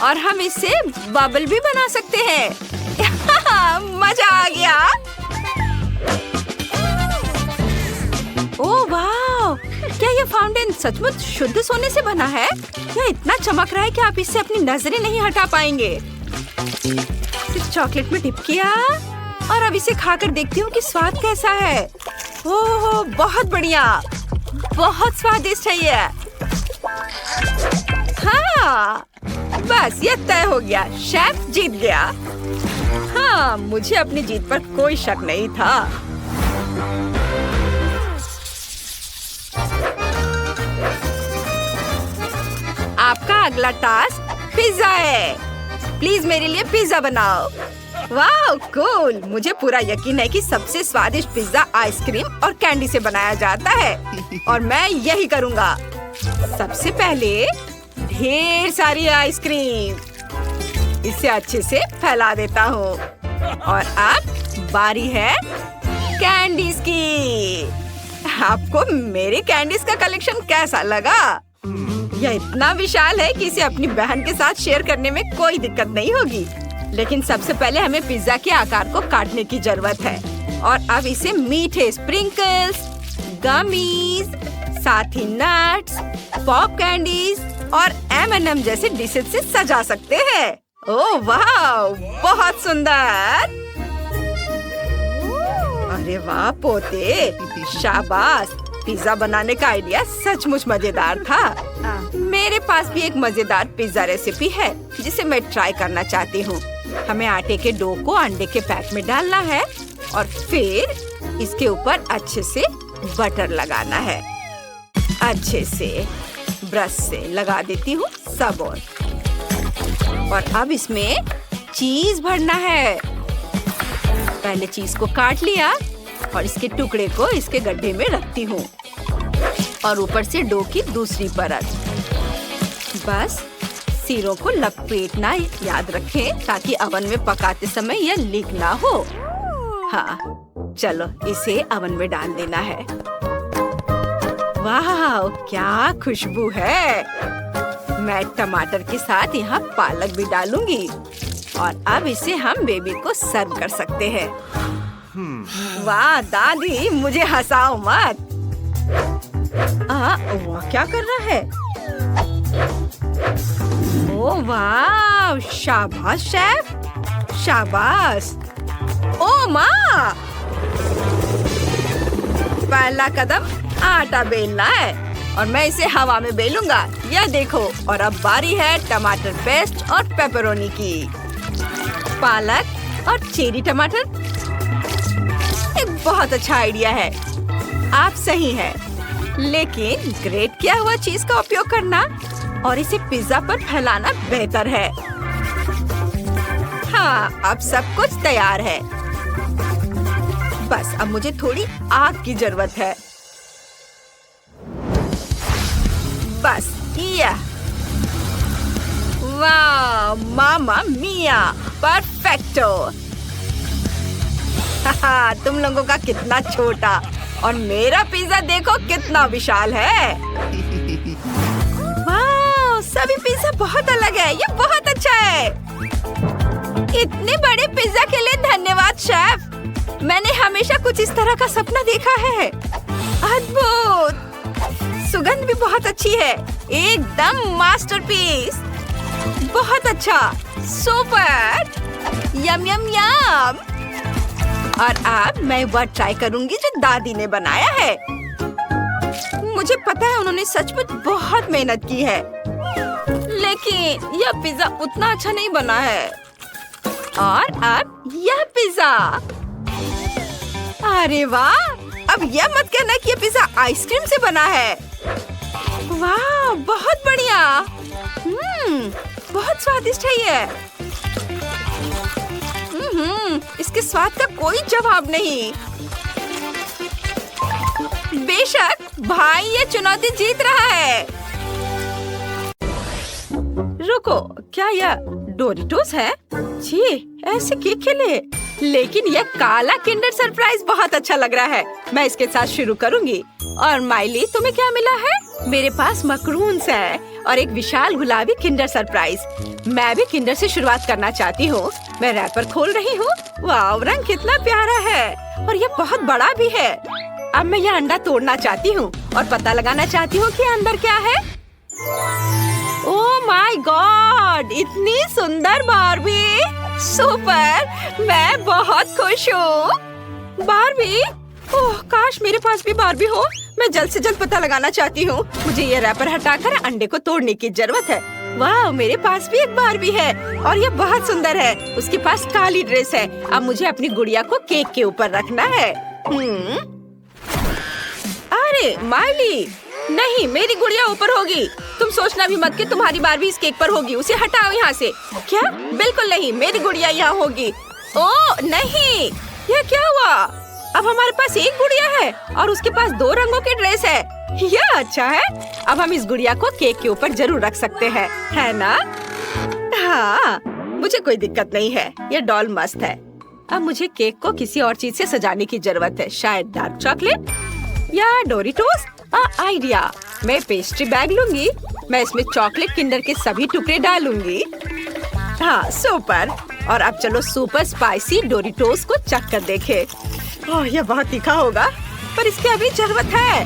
और हम इससे बबल भी बना सकते हैं। मजा आ गया। ओह वाह, क्या ये फाउंटेन सचमुच शुद्ध सोने से बना है? यह इतना चमक रहा है कि आप इससे अपनी नजरें नहीं हटा पाएंगे। इस चॉकलेट में डिप किया और अब इसे खाकर देखती हूँ कि स्वाद कैसा है। ओह, बहुत बढ़िया, बहुत स्वादिष्ट है ये। हाँ, बस ये तय हो गया, शेफ जीत गया। हाँ, मुझे अपनी जीत पर कोई शक नहीं था। आपका अगला टास्क पिज्जा है। प्लीज मेरे लिए पिज्जा बनाओ। वाह कूल! मुझे पूरा यकीन है कि सबसे स्वादिष्ट पिज्जा आइसक्रीम और कैंडी से बनाया जाता है और मैं यही करूँगा। सबसे पहले ढेर सारी आइसक्रीम इसे अच्छे से फैला देता हूँ और अब बारी है कैंडीज की। आपको मेरे कैंडीज का कलेक्शन कैसा लगा? यह इतना विशाल है कि इसे अपनी बहन के साथ शेयर करने में कोई दिक्कत नहीं होगी। लेकिन सबसे पहले हमें पिज्जा के आकार को काटने की जरूरत है और अब इसे मीठे स्प्रिंकल्स, गमीज, साथ ही नट्स, पॉप कैंडीज और M&M जैसे डिशेज से सजा सकते हैं। ओह वाह, बहुत सुंदर! अरे वाह पोते, शाबाश! पिज्जा बनाने का आइडिया सचमुच मजेदार था। मेरे पास भी एक मजेदार पिज्जा रेसिपी है जिसे मैं ट्राई करना चाहती हूँ। हमें आटे के डो को अंडे के पैक में डालना है और फिर इसके ऊपर अच्छे से बटर लगाना है। अच्छे से ब्रश से लगा देती हूँ सब और अब इसमें चीज भरना है। पहले चीज को काट लिया और इसके टुकड़े को इसके गड्ढे में रखती हूँ और ऊपर से डो की दूसरी परत। बस सिरों को लपेटना याद रखें ताकि ओवन में पकाते समय यह लीक ना हो। हाँ, चलो इसे ओवन में डाल देना है। वाह, क्या खुशबू है! मैं टमाटर के साथ यहाँ पालक भी डालूंगी और अब इसे हम बेबी को सर्व कर सकते हैं। वाह दादी, मुझे हंसाओ मत। वो क्या कर रहा है? ओह वाह, शाबाश शेफ, शाबाश। ओह माँ, पहला कदम आटा बेलना है और मैं इसे हवा में बेलूंगा। यह देखो। और अब बारी है टमाटर पेस्ट और पेपरोनी की। पालक और चेरी टमाटर एक बहुत अच्छा आइडिया है। आप सही हैं, लेकिन ग्रेट किया हुआ चीज का उपयोग करना और इसे पिज्जा पर फैलाना बेहतर है। हाँ, अब सब कुछ तैयार है। बस अब मुझे थोड़ी आग की जरूरत है। बस यह। वाह, मामा मिया, परफेक्टो। तुम लोगों का कितना छोटा और मेरा पिज्जा देखो कितना विशाल है। वाह, सभी पिज्जा बहुत अलग है। ये बहुत अच्छा है। इतने बड़े पिज्जा के लिए धन्यवाद शेफ। मैंने हमेशा कुछ इस तरह का सपना देखा है। अद्भुत! सुगंध भी बहुत अच्छी है। एकदम मास्टरपीस। बहुत अच्छा, सुपर, यम यम यम। और अब मैं वह ट्राई करूंगी जो दादी ने बनाया है। मुझे पता है उन्होंने सचमुच बहुत मेहनत की है, लेकिन यह पिज्जा उतना अच्छा नहीं बना है। और अब यह पिज्जा, अरे वाह! अब यह मत कहना कि यह पिज्जा आइसक्रीम से बना है। वाह, बहुत बढ़िया। बहुत स्वादिष्ट है ये। इसके स्वाद का कोई जवाब नहीं। बेशक भाई ये चुनौती जीत रहा है। रुको, क्या यह डोरिटोस है? छी, ऐसे केक खेले। लेकिन यह काला किंडर सरप्राइज बहुत अच्छा लग रहा है। मैं इसके साथ शुरू करूंगी। और माइली, तुम्हें क्या मिला है? मेरे पास मकरून्स है और एक विशाल गुलाबी किंडर सरप्राइज। मैं भी किंडर से शुरुआत करना चाहती हूँ। मैं रैपर खोल रही हूँ। वाह, रंग कितना प्यारा है और यह बहुत बड़ा भी है। अब मैं यह अंडा तोड़ना चाहती हूँ और पता लगाना चाहती हूँ कि अंदर क्या है। ओह माय गॉड, इतनी सुंदर बार्बी! सुपर! मैं बहुत खुश हूँ। बार्बी? ओह, काश मेरे पास भी बार्बी हो। मैं जल्द से जल्द पता लगाना चाहती हूँ। मुझे ये रैपर हटाकर अंडे को तोड़ने की जरूरत है। वाह, मेरे पास भी एक बार्बी है और ये बहुत सुंदर है। उसके पास काली ड्रेस है। अब मुझे अपनी गुड़िया को केक के ऊपर रखना है। अरे माइली, नहीं, मेरी गुड़िया ऊपर होगी। तुम सोचना भी मत कि तुम्हारी बार्बी इस केक पर होगी। उसे हटाओ यहाँ से। क्या? बिल्कुल नहीं, मेरी गुड़िया यहाँ होगी। ओह नहीं, यह क्या हुआ? अब हमारे पास एक गुड़िया है और उसके पास 2 रंगों की ड्रेस है। यह अच्छा है। अब हम इस गुड़िया को केक के ऊपर जरूर रख सकते हैं, है ना? हाँ, मुझे कोई दिक्कत नहीं है। यह डॉल मस्त है। अब मुझे केक को किसी और चीज से सजाने की जरूरत है। शायद डार्क चॉकलेट या डोरिटोस। आइडिया, मैं पेस्ट्री बैग लूंगी। मैं इसमें चॉकलेट किंडर के सभी टुकड़े डालूंगी। हाँ, सुपर। और अब चलो सुपर स्पाइसी डोरिटोस को चख कर देखें। ओह, यह बहुत तीखा होगा, पर इसकी अभी जरूरत है।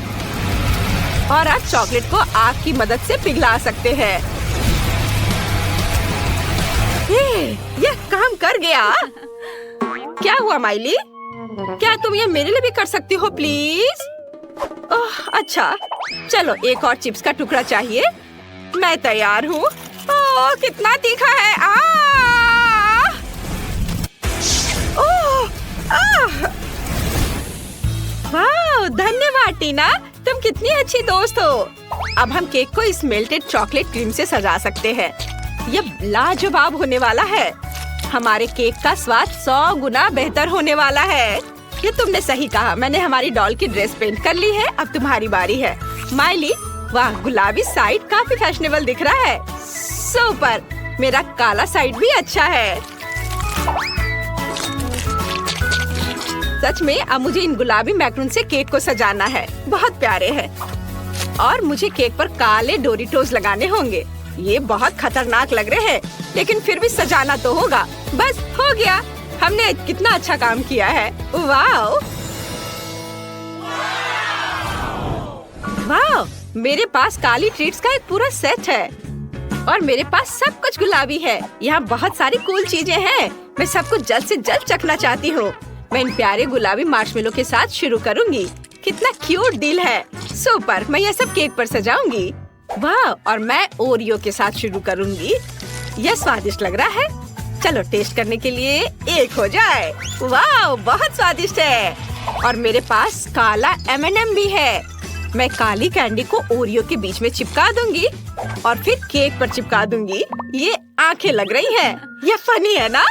और आप चॉकलेट को आग की मदद से पिघला सकते हैं। यह काम कर गया। क्या हुआ माइली? क्या तुम ये मेरे लिए भी कर सकती हो प्लीज? ओह अच्छा, चलो एक और चिप्स का टुकड़ा चाहिए। मैं तैयार हूँ। ओह कितना तीखा है। ओह, वाह, धन्यवाद टीना, तुम कितनी अच्छी दोस्त हो। अब हम केक को इस मेल्टेड चॉकलेट क्रीम से सजा सकते हैं। यह लाजवाब होने वाला है। हमारे केक का स्वाद 100 गुना बेहतर होने वाला है। ये तुमने सही कहा। मैंने हमारी डॉल की ड्रेस पेंट कर ली है। अब तुम्हारी बारी है। माइली, वाह, गुलाबी साइड काफी फैशनेबल दिख रहा है। सुपर। मेरा काला साइड भी अच्छा है। सच में अब मुझे इन गुलाबी मैक्रून से केक को सजाना है। बहुत प्यारे हैं। और मुझे केक पर काले डोरिटोस लगाने होंगे। ये बहुत खतरनाक लग रहे हैं, लेकिन फिर भी सजाना तो होगा। बस हो गया। हमने कितना अच्छा काम किया है। वाह वाह, मेरे पास काली ट्रीट्स का एक पूरा सेट है और मेरे पास सब कुछ गुलाबी है। यहाँ बहुत सारी कूल चीजें हैं। मैं सब कुछ जल्द से जल्द चखना चाहती हूँ। मैं इन प्यारे गुलाबी मार्शमेलो के साथ शुरू करूँगी। कितना क्यूट दिल है। सुपर। मैं यह सब केक पर सजाऊंगी। वाह, और मैं ओरियो के साथ शुरू करूँगी। यह स्वादिष्ट लग रहा है। चलो टेस्ट करने के लिए एक हो जाए। वाह, बहुत स्वादिष्ट है। और मेरे पास काला M&M भी है। मैं काली कैंडी को ओरियो के बीच में चिपका दूंगी और फिर केक पर चिपका दूंगी। ये आंखें लग रही हैं। ये फनी है ना?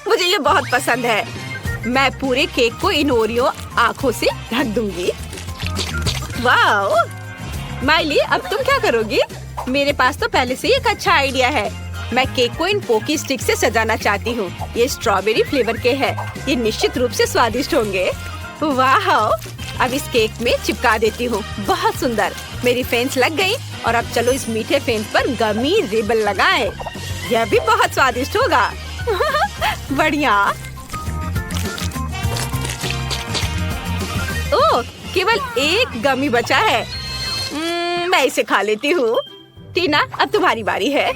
मुझे ये बहुत पसंद है। मैं पूरे केक को इन ओरियो आंखों से ढक दूंगी। वाह माइली, अब तुम क्या करोगी? मेरे पास तो पहले से ही एक अच्छा आइडिया है। मैं केक को इन पोकी स्टिक से सजाना चाहती हूँ। ये स्ट्रॉबेरी फ्लेवर के हैं। ये निश्चित रूप से स्वादिष्ट होंगे। वाह, अब इस केक में चिपका देती हूँ। बहुत सुंदर। मेरी फेंस लग गई और अब चलो इस मीठे फेंस पर गमी रिबन लगाएं। यह भी बहुत स्वादिष्ट होगा। बढ़िया। ओह, केवल एक गमी बचा है। मैं इसे खा लेती हूँ। टीना, अब तुम्हारी बारी है।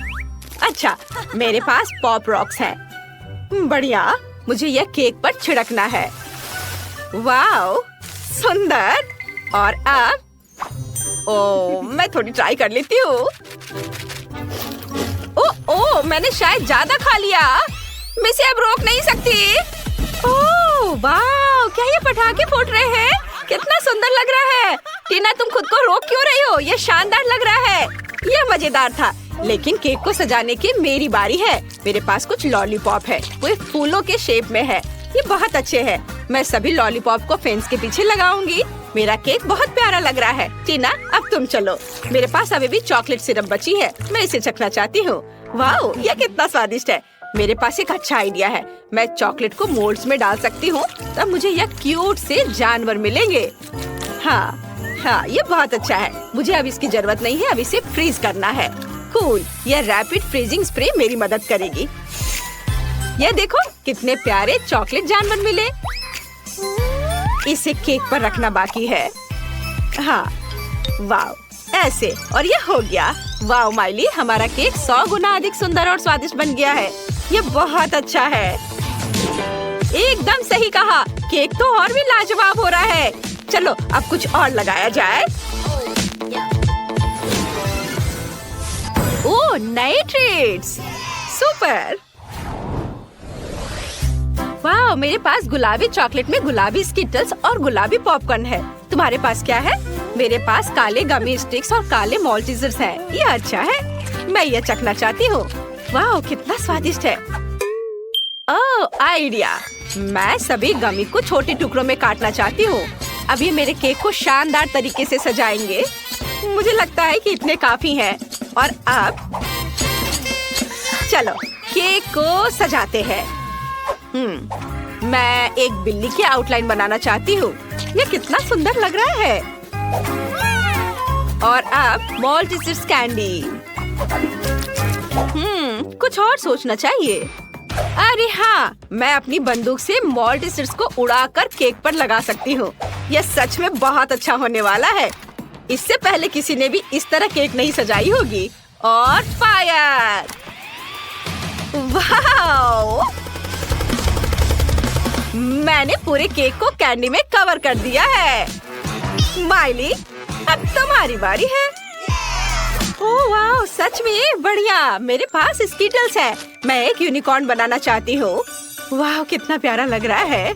अच्छा, मेरे पास पॉप रॉक्स हैं। बढ़िया। मुझे यह केक पर छिड़कना है। वाह, सुंदर। और अब मैं थोड़ी ट्राई कर लेती हूँ। ओह, मैंने शायद ज्यादा खा लिया। मैं इसे अब रोक नहीं सकती। ओह वाह, क्या ये पटाखे फूट रहे हैं? कितना सुंदर लग रहा है। टीना, तुम खुद को रोक क्यों रही हो? ये शानदार लग रहा है। यह मजेदार था, लेकिन केक को सजाने की मेरी बारी है। मेरे पास कुछ लॉलीपॉप है। वो फूलों के शेप में है। ये बहुत अच्छे हैं। मैं सभी लॉलीपॉप को फेंस के पीछे लगाऊंगी। मेरा केक बहुत प्यारा लग रहा है। टीना, अब तुम चलो। मेरे पास अभी भी चॉकलेट सिरप बची है। मैं इसे चखना चाहती हूँ। वाह, यह कितना स्वादिष्ट है। मेरे पास एक अच्छा आइडिया है। मैं चॉकलेट को मोल्ड्स में डाल सकती हूँ, तब मुझे यह क्यूट से जानवर मिलेंगे। हाँ, ये बहुत अच्छा है। मुझे अब इसकी जरूरत नहीं है। अब इसे फ्रीज करना है। कूल। यह रैपिड फ्रीजिंग स्प्रे मेरी मदद करेगी। यह देखो, कितने प्यारे चॉकलेट जानवर मिले। इसे केक पर रखना बाकी है। हाँ, वाह, ऐसे। और यह हो गया। वाह माइली, हमारा केक 100 गुना अधिक सुंदर और स्वादिष्ट बन गया है। यह बहुत अच्छा है। एकदम सही कहा। केक तो और भी लाजवाब हो रहा है। चलो अब कुछ और लगाया जाए। ओह, नए ट्रीट्स। सुपर। वाह, मेरे पास गुलाबी चॉकलेट में गुलाबी स्किटल्स और गुलाबी पॉपकॉर्न है। तुम्हारे पास क्या है? मेरे पास काले गमी स्टिक्स और काले मॉल्टीजर्स हैं। ये अच्छा है। मैं ये चखना चाहती हूँ। वाह, कितना स्वादिष्ट है। ओह आइडिया, मैं सभी गमी को छोटे टुकड़ों में काटना चाहती हूँ। अब ये मेरे केक को शानदार तरीके से सजाएंगे। मुझे लगता है कि इतने काफी हैं। और अब चलो केक को सजाते हैं। मैं एक बिल्ली की आउटलाइन बनाना चाहती हूँ। ये कितना सुंदर लग रहा है। और अब मॉल्टीसीड्स कैंडी। कुछ और सोचना चाहिए। अरे हाँ, मैं अपनी बंदूक से मॉल्टीसीड्स को उड़ाकर केक पर लगा सकती हूँ। यह सच में बहुत अच्छा होने वाला है। इससे पहले किसी ने भी इस तरह केक नहीं सजाई होगी। और फायर! वाओ! मैंने पूरे केक को कैंडी में कवर कर दिया है। माइली, अब तुम्हारी बारी है। ओह वाह, सच में बढ़िया। मेरे पास स्कीटल्स है। मैं एक यूनिकॉर्न बनाना चाहती हूँ। वाह, कितना प्यारा लग रहा है।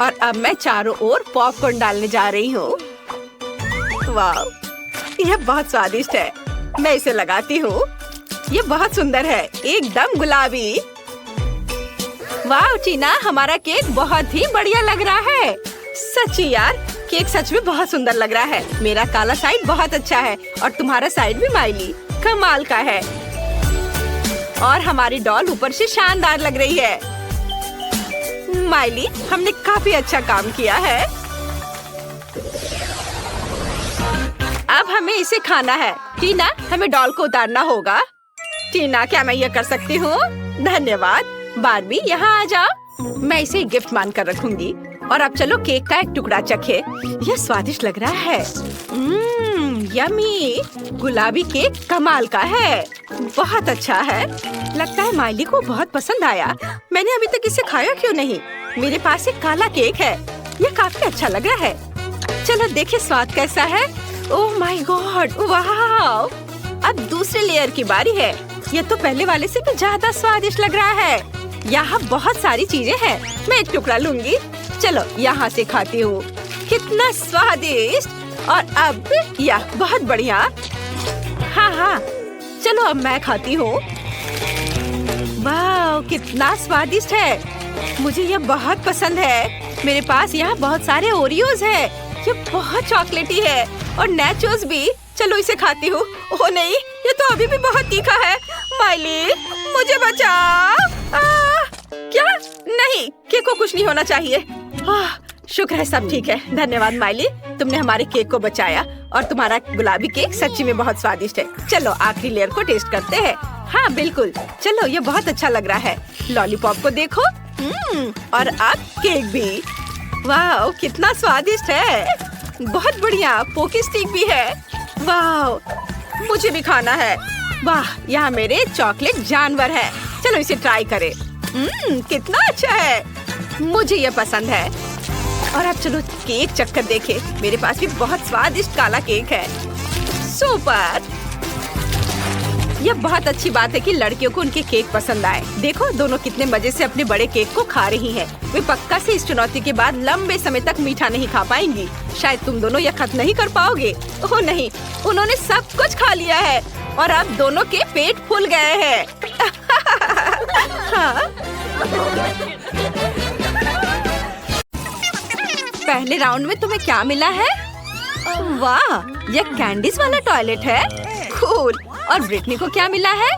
और अब मैं चारों ओर पॉपकॉर्न डालने जा रही हूँ। वाह, यह बहुत स्वादिष्ट है। मैं इसे लगाती हूँ। ये बहुत सुंदर है, एकदम गुलाबी। वाह टीना, हमारा केक बहुत ही बढ़िया लग रहा है। सच्ची यार, केक सच में बहुत सुंदर लग रहा है। मेरा काला साइड बहुत अच्छा है और तुम्हारा साइड भी माइली कमाल का है। और हमारी डॉल ऊपर से शानदार लग रही है। माइली, हमने काफी अच्छा काम किया है। अब हमें इसे खाना है। टीना, हमें डॉल को उतारना होगा। टीना, क्या मैं ये कर सकती हूँ? धन्यवाद। बार्बी, यहाँ आ जाओ। मैं इसे गिफ्ट मानकर रखूंगी। और अब चलो केक का एक टुकड़ा चखे। यह स्वादिष्ट लग रहा है। यम्मी! गुलाबी केक कमाल का है। बहुत अच्छा है। लगता है माइली को बहुत पसंद आया। मैंने अभी तक इसे खाया क्यों नहीं? मेरे पास एक काला केक है। यह काफी अच्छा लग रहा है। चलो देखे स्वाद कैसा है। ओह माय गॉड, वाह! अब दूसरे लेयर की बारी है। यह तो पहले वाले से भी ज्यादा स्वादिष्ट लग रहा है। यहाँ बहुत सारी चीजें हैं। मैं एक टुकड़ा लूंगी। चलो यहाँ से खाती हूँ। कितना स्वादिष्ट। और अब यह बहुत बढ़िया। हाँ, चलो अब मैं खाती हूँ। वाह, कितना स्वादिष्ट है। मुझे यह बहुत पसंद है। मेरे पास यहाँ बहुत सारे ओरियोज है। ये बहुत चॉकलेटी है। और नैचोस भी। चलो इसे खाती हूँ। ओह नहीं, ये तो अभी भी बहुत तीखा है। माइली, मुझे बचाओ। क्या? नहीं, केक को कुछ नहीं होना चाहिए। शुक्र है सब ठीक है। धन्यवाद माइली, तुमने हमारे केक को बचाया। और तुम्हारा गुलाबी केक सच्ची में बहुत स्वादिष्ट है। चलो आखिरी लेयर को टेस्ट करते हैं। हाँ बिल्कुल, चलो ये बहुत अच्छा लग रहा है। लॉलीपॉप को देखो। और अब केक भी। वाह, कितना स्वादिष्ट है। बहुत बढ़िया। पोकी स्टिक भी है। वाह, मुझे भी खाना है। वाह, यहाँ मेरे चॉकलेट जानवर है। चलो इसे ट्राई करें। कितना अच्छा है। मुझे ये पसंद है। और अब चलो केक चक्कर देखे। मेरे पास भी बहुत स्वादिष्ट काला केक है। सुपर। यह बहुत अच्छी बात है कि लड़कियों को उनके केक पसंद आए। देखो दोनों कितने मजे से अपने बड़े केक को खा रही हैं। वे पक्का से इस चुनौती के बाद लंबे समय तक मीठा नहीं खा पाएंगी। शायद तुम दोनों यह खत्म नहीं कर पाओगे। ओह नहीं, उन्होंने सब कुछ खा लिया है और अब दोनों के पेट फूल गए हैं। हाँ। पहले राउंड में तुम्हें क्या मिला है? वाह, यह कैंडीज वाला टॉयलेट है। कूल। और ब्रिटनी को क्या मिला है?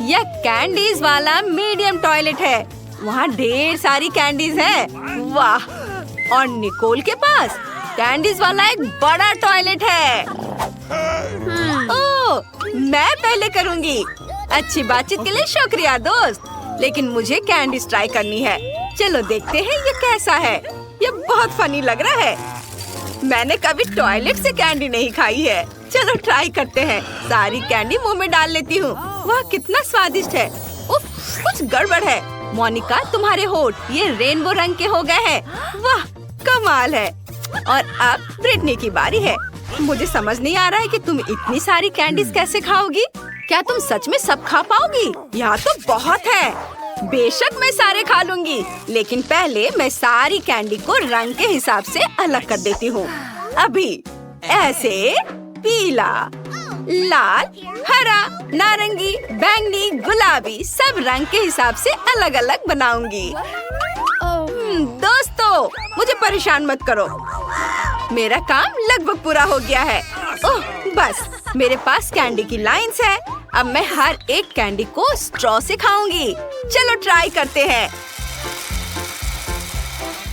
यह कैंडीज वाला मीडियम टॉयलेट है। वहाँ ढेर सारी कैंडीज है। वाह। और निकोल के पास कैंडीज वाला एक बड़ा टॉयलेट है। ओह, मैं पहले करूँगी। अच्छी बातचीत के लिए शुक्रिया दोस्त। लेकिन मुझे कैंडीज ट्राई करनी है। चलो देखते हैं ये कैसा है। ये बहुत फनी लग रहा है। मैंने कभी टॉयलेट से कैंडी नहीं खाई है। चलो ट्राई करते हैं। सारी कैंडी मुंह में डाल लेती हूँ। वाह, कितना स्वादिष्ट है। उफ, कुछ गड़बड़ है। मोनिका, तुम्हारे होठ ये रेनबो रंग के हो गए हैं। वाह, कमाल है। और अब ब्रिटनी की बारी है। मुझे समझ नहीं आ रहा है कि तुम इतनी सारी कैंडीज कैसे खाओगी। क्या तुम सच में सब खा पाओगी? यहाँ तो बहुत है। बेशक मैं सारे खा लूंगी, लेकिन पहले मैं सारी कैंडी को रंग के हिसाब से अलग कर देती हूँ। अभी ऐसे पीला, लाल, हरा, नारंगी, बैंगनी, गुलाबी, सब रंग के हिसाब से अलग अलग बनाऊंगी। दोस्तों, मुझे परेशान मत करो। मेरा काम लगभग पूरा हो गया है। ओह, बस मेरे पास कैंडी की लाइंस है। अब मैं हर एक कैंडी को स्ट्रॉ से खाऊंगी। चलो ट्राई करते हैं।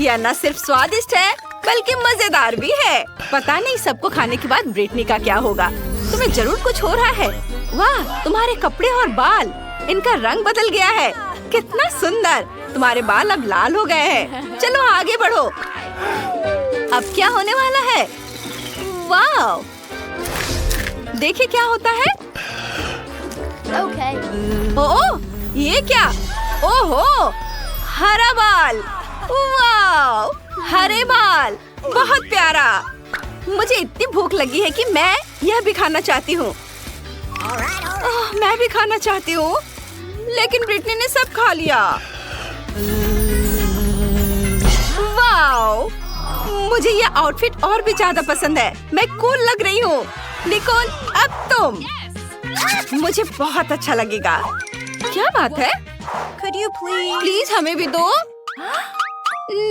यह न सिर्फ स्वादिष्ट है बल्कि मजेदार भी है। पता नहीं सबको खाने के बाद ब्रिटनी का क्या होगा। तुम्हें जरूर कुछ हो रहा है। वाह, तुम्हारे कपड़े और बाल, इनका रंग बदल गया है। कितना सुंदर। तुम्हारे बाल अब लाल हो गए हैं। चलो आगे बढ़ो। अब क्या होने वाला है? वाह, देखिए क्या होता है। ओह, ये क्या? ओहो, हरा बाल। वाह, हरे बाल, बहुत प्यारा। मुझे इतनी भूख लगी है कि मैं यह भी खाना चाहती हूँ। मैं भी खाना चाहती हूँ, लेकिन ब्रिटनी ने सब खा लिया। वाह, मुझे यह आउटफिट और भी ज्यादा पसंद है। मैं कूल लग रही हूँ। निकोल, अब तुम। मुझे बहुत अच्छा लगेगा। क्या बात है? प्लीज हमें भी दो।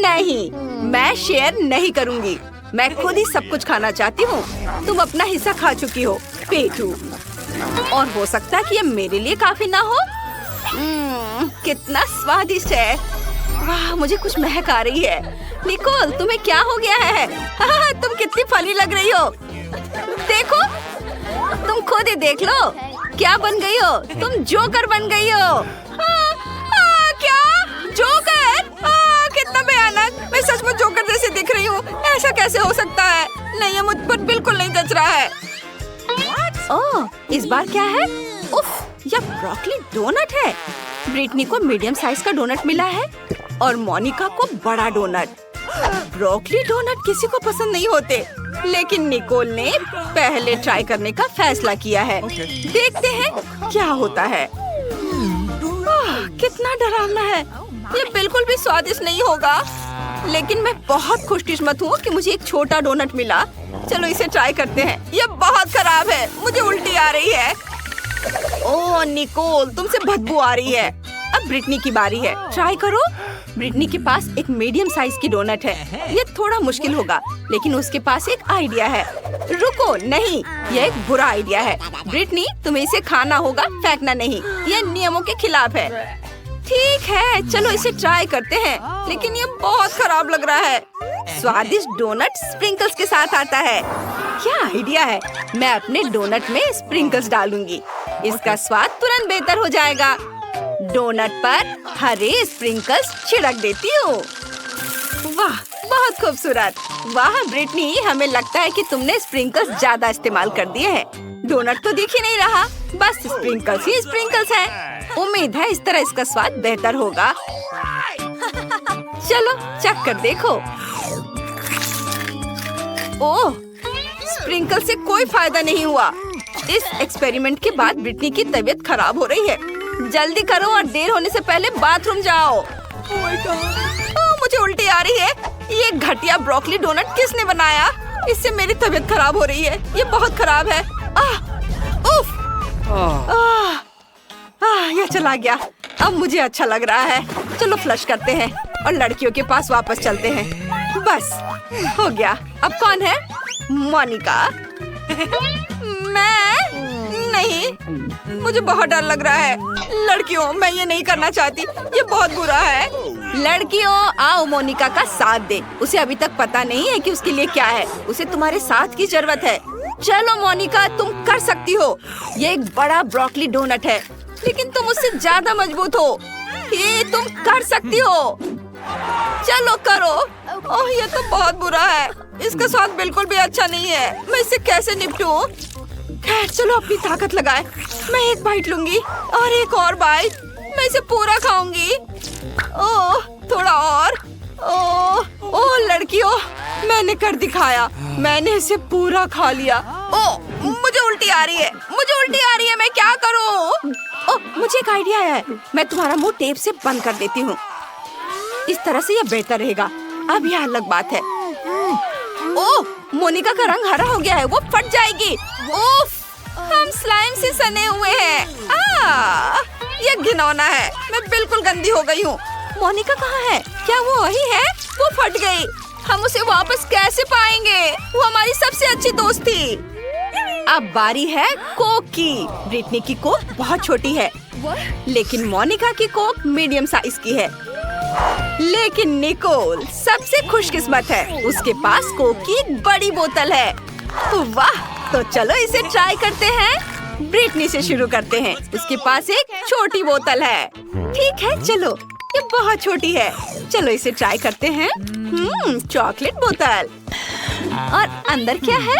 नहीं, मैं शेयर नहीं करूंगी। मैं खुद ही सब कुछ खाना चाहती हूँ। तुम अपना हिस्सा खा चुकी हो, पेटू। और हो सकता है कि ये मेरे लिए काफी ना हो। कितना स्वादिष्ट है। वाह, मुझे कुछ महक आ रही है। निकोल, तुम्हें क्या हो गया है? तुम कितनी फनी लग रही हो। देखो, तुम खुद ही देख लो। क्या बन गई हो? तुम जोकर बन गई हो। क्या? जोकर? कितना भयानक। मैं सचमुच जोकर जैसे दिख रही हूँ। ऐसा कैसे हो सकता है? नहीं, ये मुझ पर बिल्कुल नहीं जच रहा है। ओह, इस बार क्या है? उफ, यह ब्रोकली डोनट है। ब्रिटनी को मीडियम साइज का डोनट मिला है और मोनिका को बड़ा डोनट। ब्रोकली डोनट किसी को पसंद नहीं होते, लेकिन निकोल ने पहले ट्राई करने का फैसला किया है। देखते हैं क्या होता है। कितना डरावना है। ये बिल्कुल भी स्वादिष्ट नहीं होगा, लेकिन मैं बहुत खुशकिस्मत हूँ कि मुझे एक छोटा डोनट मिला। चलो इसे ट्राई करते हैं। ये बहुत खराब है। मुझे उल्टी आ रही है। ओह निकोल, तुमसे बदबू आ रही है। अब ब्रिटनी की बारी है। ट्राई करो। ब्रिटनी के पास एक मीडियम साइज की डोनट है। ये थोड़ा मुश्किल होगा, लेकिन उसके पास एक आइडिया है। रुको, नहीं, यह एक बुरा आइडिया है। ब्रिटनी, तुम्हें इसे खाना होगा, फेंकना नहीं। यह नियमों के खिलाफ है। ठीक है, चलो इसे ट्राई करते हैं, लेकिन ये बहुत खराब लग रहा है। स्वादिष्ट डोनट स्प्रिंकल्स के साथ आता है। क्या आइडिया है। मैं अपने डोनट में स्प्रिंकल्स डालूंगी। इसका स्वाद तुरंत बेहतर हो जाएगा। डोनट पर हरे स्प्रिंकल्स छिड़क देती हूँ। वाह, बहुत खूबसूरत। वाह ब्रिटनी, हमें लगता है कि तुमने स्प्रिंकल्स ज्यादा इस्तेमाल कर दिए हैं। डोनट तो दिख ही नहीं रहा, बस स्प्रिंकल्स ही स्प्रिंकल्स हैं। उम्मीद है इस तरह इसका स्वाद बेहतर होगा। चलो चख कर देखो। ओह, स्प्रिंकल से कोई फायदा नहीं हुआ। इस एक्सपेरिमेंट के बाद ब्रिटनी की तबीयत खराब हो रही है। जल्दी करो और देर होने से पहले बाथरूम जाओ। मुझे उल्टी आ रही है। ये घटिया ब्रोकली डोनट किसने बनाया? इससे मेरी तबीयत खराब हो रही है। ये बहुत खराब है। उफ, यह चला गया। अब मुझे अच्छा लग रहा है। चलो फ्लश करते हैं और लड़कियों के पास वापस चलते हैं। बस हो गया। अब कौन है? मोनिका। मैं नहीं, मुझे बहुत डर लग रहा है। लड़कियों, मैं ये नहीं करना चाहती। ये बहुत बुरा है। लड़कियों, आओ मोनिका का साथ दे। उसे अभी तक पता नहीं है कि उसके लिए क्या है। उसे तुम्हारे साथ की जरूरत है। चलो मोनिका, तुम कर सकती हो। ये एक बड़ा ब्रोकली डोनट है, लेकिन तुम उससे ज्यादा मजबूत हो। ये तुम कर सकती हो। चलो करो। ओह, ये तो बहुत बुरा है। इसका स्वाद बिल्कुल भी अच्छा नहीं है। मैं इससे कैसे निपटूं? खैर, चलो अपनी ताकत लगाए। मैं एक बाइट लूंगी और एक और बाइट। मैं इसे पूरा खाऊंगी। ओह, थोड़ा और। ओह लड़कियों, मैंने कर दिखाया। मैंने इसे पूरा खा लिया। ओह, मुझे उल्टी आ रही है। मुझे उल्टी आ रही है। मैं क्या करूं? ओह, मुझे एक आइडिया है। मैं तुम्हारा मुंह टेप से बंद कर देती हूँ। इस तरह से यह बेहतर रहेगा। अब यह अलग बात है। ओह, मोनिका का रंग हरा हो गया है। वो फट जाएगी। उफ, हम स्लाइम से सने हुए हैं। घिनौना है। मैं बिल्कुल गंदी हो गई हूँ। मोनिका कहाँ है? क्या वो वही है? वो फट गई। हम उसे वापस कैसे पाएंगे? वो हमारी सबसे अच्छी दोस्त थी। अब बारी है कोक की। ब्रिटनी की कोक बहुत छोटी है, लेकिन मोनिका की कोक मीडियम साइज की है। लेकिन निकोल सबसे खुशकिस्मत है, उसके पास कोक की एक बड़ी बोतल है। वाह, तो चलो इसे ट्राई करते हैं। ब्रिटनी से शुरू करते हैं। उसके पास एक छोटी बोतल है। ठीक है, चलो, ये बहुत छोटी है। चलो इसे ट्राई करते हैं। चॉकलेट बोतल। और अंदर क्या है?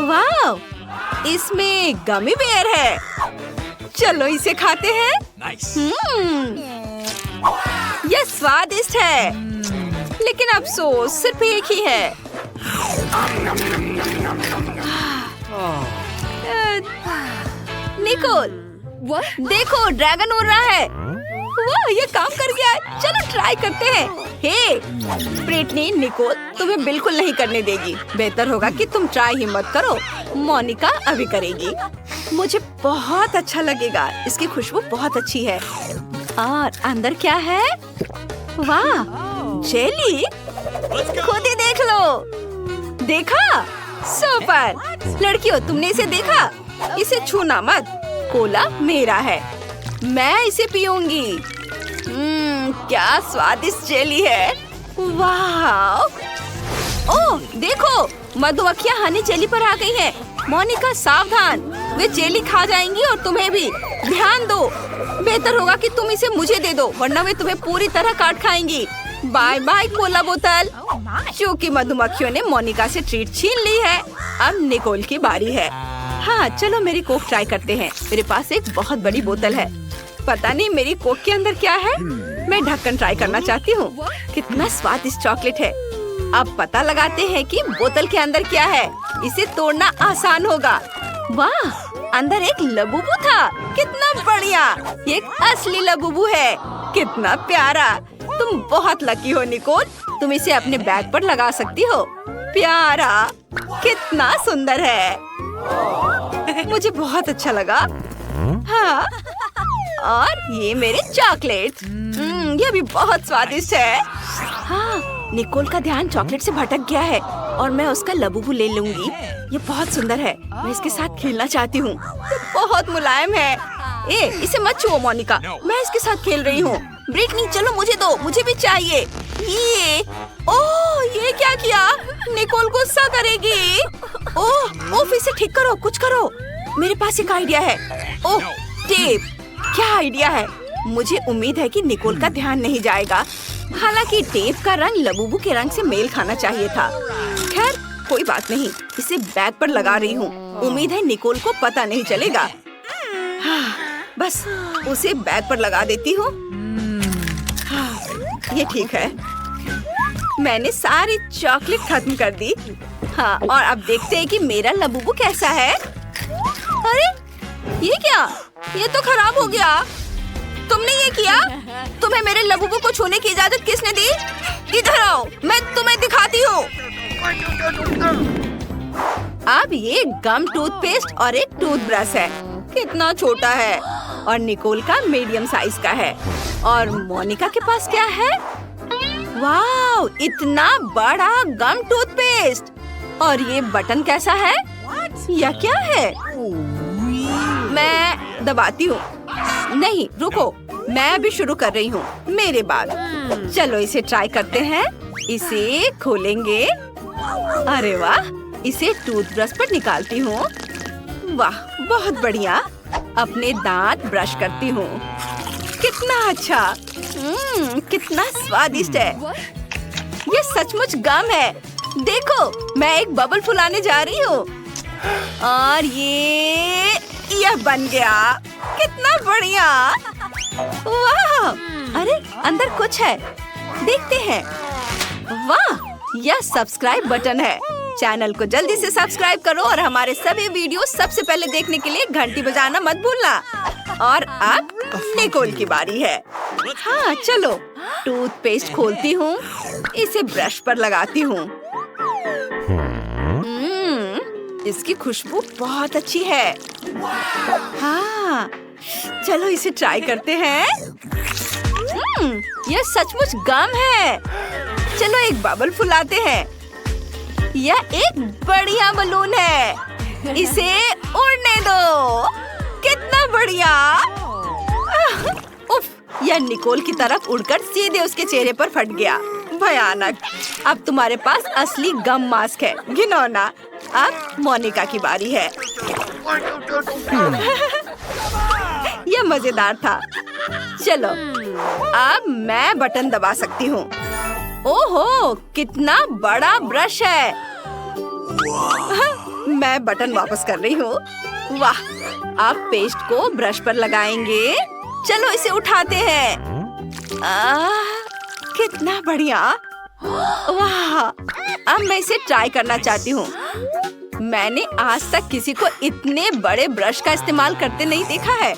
वाह, इसमें गमी बेयर है। चलो इसे खाते हैं। यह स्वादिष्ट है, लेकिन अफसोस सिर्फ एक ही है। निकोल, देखो ड्रैगन उड़ रहा है। वाह, ये काम कर गया है। चलो ट्राई करते हैं। हे ब्रिटनी, निकोल तुम्हें बिल्कुल नहीं करने देगी। बेहतर होगा कि तुम ट्राई ही मत करो। मोनिका अभी करेगी। मुझे बहुत अच्छा लगेगा। इसकी खुशबू बहुत अच्छी है। और अंदर क्या है? वाह, जेली। खुद ही देख लो। देखा? सुपर। लड़कियों, तुमने इसे देखा? इसे छूना मत। कोला मेरा है, मैं इसे पीऊंगी। क्या स्वादिष्ट जेली है। वाह। ओह देखो, मधुमक्खियाँ हनी जेली पर आ गई हैं। मोनिका सावधान, वे जेली खा जाएंगी और तुम्हें भी। ध्यान दो। बेहतर होगा कि तुम इसे मुझे दे दो, वरना वे तुम्हें पूरी तरह काट खाएंगी। बाय बाय कोला बोतल। क्योंकि मधुमक्खियों ने मोनिका से ट्रीट छीन ली है, अब निकोल की बारी है। हाँ, चलो मेरी कोक ट्राई करते हैं। मेरे पास एक बहुत बड़ी बोतल है। पता नहीं मेरी कोक के अंदर क्या है। मैं ढक्कन ट्राई करना चाहती हूँ। कितना स्वादिष्ट चॉकलेट है। अब पता लगाते हैं कि बोतल के अंदर क्या है। इसे तोड़ना आसान होगा। वाह, अंदर एक लबूबू था। कितना बढ़िया, ये एक असली लबूबू है। कितना प्यारा। तुम बहुत लकी हो निकोल, तुम इसे अपने बैग पर लगा सकती हो। प्यारा, कितना सुंदर है। मुझे बहुत अच्छा लगा। हाँ, और ये मेरे चॉकलेट। ये भी बहुत स्वादिष्ट है। हाँ, निकोल का ध्यान चॉकलेट से भटक गया है और मैं उसका लबूबू ले लूंगी। ये बहुत सुंदर है, मैं इसके साथ खेलना चाहती हूँ। ये बहुत मुलायम है। इसे मत छुओ मोनिका, मैं इसके साथ खेल रही हूँ। ब्रिटनी चलो मुझे दो, मुझे भी चाहिए। ये क्या किया? निकोल गुस्सा करेगी। ओह, इसे ठीक करो, कुछ करो। मेरे पास एक आइडिया है। ओह, टेप। क्या आइडिया है? मुझे उम्मीद है कि निकोल का ध्यान नहीं जाएगा। हालांकि टेप का रंग लबूबू के रंग से मेल खाना चाहिए था। खैर कोई बात नहीं, इसे बैग पर लगा रही हूँ। उम्मीद है निकोल को पता नहीं चलेगा। हाँ, बस उसे बैग पर लगा देती हूँ। हाँ, ये ठीक है। मैंने सारी चॉकलेट खत्म कर दी। हाँ, और अब देखते हैं कि मेरा लबूबू कैसा है। अरे ये क्या? ये तो खराब हो गया। तुमने ये किया? तुम्हें मेरे लबूबू को छूने की इजाजत किसने दी? इधर आओ, मैं तुम्हें दिखाती हूँ। अब ये गम टूथपेस्ट और एक टूथब्रश है। कितना छोटा है। और निकोल का मीडियम साइज का है। और मोनिका के पास क्या है? वाव, इतना बड़ा गम टूथपेस्ट। और ये बटन कैसा है? यह क्या है? मैं दबाती हूँ। नहीं रुको, मैं अभी शुरू कर रही हूँ, मेरे बाद। चलो इसे ट्राई करते हैं। इसे खोलेंगे। अरे वाह, इसे टूथब्रश पर निकालती हूँ। वाह, बहुत बढ़िया। अपने दांत ब्रश करती हूँ। कितना अच्छा। कितना स्वादिष्ट है। ये सचमुच गम है। देखो, मैं एक बबल फुलाने जा रही हूँ। और यह बन गया। कितना बढ़िया। वाह, अरे अंदर कुछ है, देखते हैं। वाह, यह सब्सक्राइब बटन है। चैनल को जल्दी से सब्सक्राइब करो और हमारे सभी वीडियो सबसे पहले देखने के लिए घंटी बजाना मत भूलना। और अब निकोल की बारी है। हाँ चलो, टूथपेस्ट खोलती हूँ। इसे ब्रश पर लगाती हूँ। इसकी खुशबू बहुत अच्छी है। हाँ, चलो इसे ट्राई करते हैं। यह सचमुच गम है। चलो एक बबल फुलाते हैं। यह एक बढ़िया बलून है। इसे उड़ने दो। कितना बढ़िया। उफ, यह निकोल की तरफ उड़कर सीधे उसके चेहरे पर फट गया। भयानक। अब तुम्हारे पास असली गम मास्क है। घिनौना। अब मोनिका की बारी है। यह मजेदार था। चलो अब मैं बटन दबा सकती हूँ। ओहो, कितना बड़ा ब्रश है। मैं बटन वापस कर रही हूँ। वाह, अब पेस्ट को ब्रश पर लगाएंगे। चलो इसे उठाते हैं। कितना बढ़िया। वाह, अब मैं इसे ट्राई करना चाहती हूँ। मैंने आज तक किसी को इतने बड़े ब्रश का इस्तेमाल करते नहीं देखा है।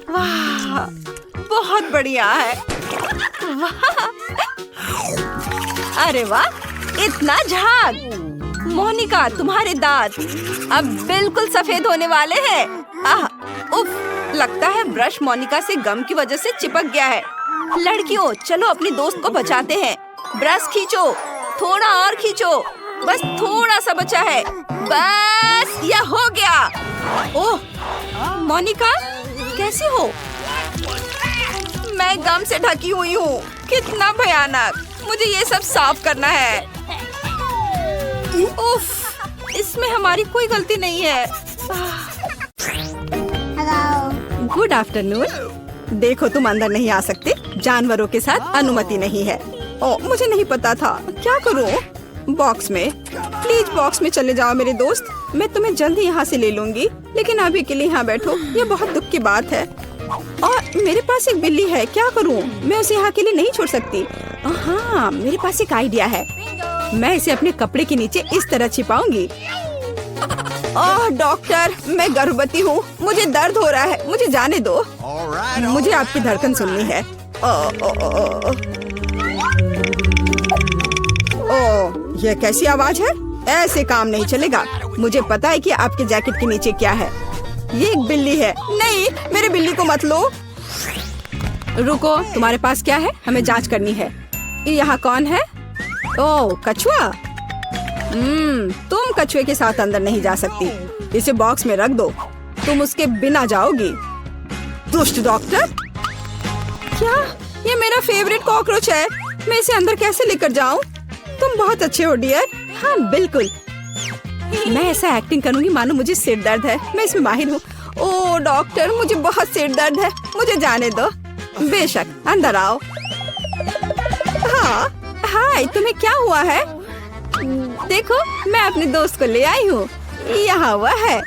वाह, बहुत बढ़िया है। वाह, अरे वाह, इतना झाग। मोनिका, तुम्हारे दांत अब बिल्कुल सफेद होने वाले हैं। उफ, लगता है ब्रश मोनिका से गम की वजह से चिपक गया है। लड़कियों, चलो अपनी दोस्त को बचाते हैं। ब्रश खींचो, थोड़ा और खींचो। बस थोड़ा सा बचा है। बस, यह हो गया। ओह, मोनिका, कैसी हो? मैं गम से ढकी हुई हूँ। कितना भयानक। मुझे ये सब साफ करना है। उफ, इसमें हमारी कोई गलती नहीं है। Good afternoon. देखो, तुम अंदर नहीं आ सकते। जानवरों के साथ अनुमति नहीं है। ओह, मुझे नहीं पता था। क्या करूं? बॉक्स में। प्लीज बॉक्स में चले जाओ मेरे दोस्त। मैं तुम्हें जल्द ही यहाँ से ले लूंगी, लेकिन अभी के लिए यहाँ बैठो। ये बहुत दुख की बात है। और मेरे पास एक बिल्ली है। क्या करूं? मैं उसे यहाँ के लिए नहीं छोड़ सकती। हाँ, मेरे पास एक आइडिया है। मैं इसे अपने कपड़े के नीचे इस तरह छिपाऊंगी। ओह डॉक्टर, मैं गर्भवती हूँ। मुझे दर्द हो रहा है। मुझे जाने दो। मुझे आपकी धड़कन सुननी है। ओह, यह कैसी आवाज है? ऐसे काम नहीं चलेगा। मुझे पता है कि आपके जैकेट के नीचे क्या है। ये एक बिल्ली है। नहीं, मेरे बिल्ली को मत लो। रुको, तुम्हारे पास क्या है? हमें जांच करनी है। यहाँ कौन है? ओह, कछुआ। तुम कछुए के साथ अंदर नहीं जा सकती। इसे बॉक्स में रख दो। तुम उसके बिना जाओगी। दुष्ट डॉक्टर। क्या? ये मेरा फेवरेट कॉकरोच है। मैं इसे अंदर कैसे लेकर जाऊं? तुम बहुत अच्छे हो डियर। हाँ बिल्कुल। मैं ऐसा एक्टिंग करूंगी मानो मुझे सिर दर्द है। मैं इसमें माहिर हूँ। ओह डॉक्टर, मुझे बहुत सिर दर्द है। मुझे जाने दो। बेशक, अंदर आओ। हाँ, हाय, तुम्हें क्या हुआ है? देखो, मैं अपने दोस्त को ले आई हूँ। यहाँ वह है।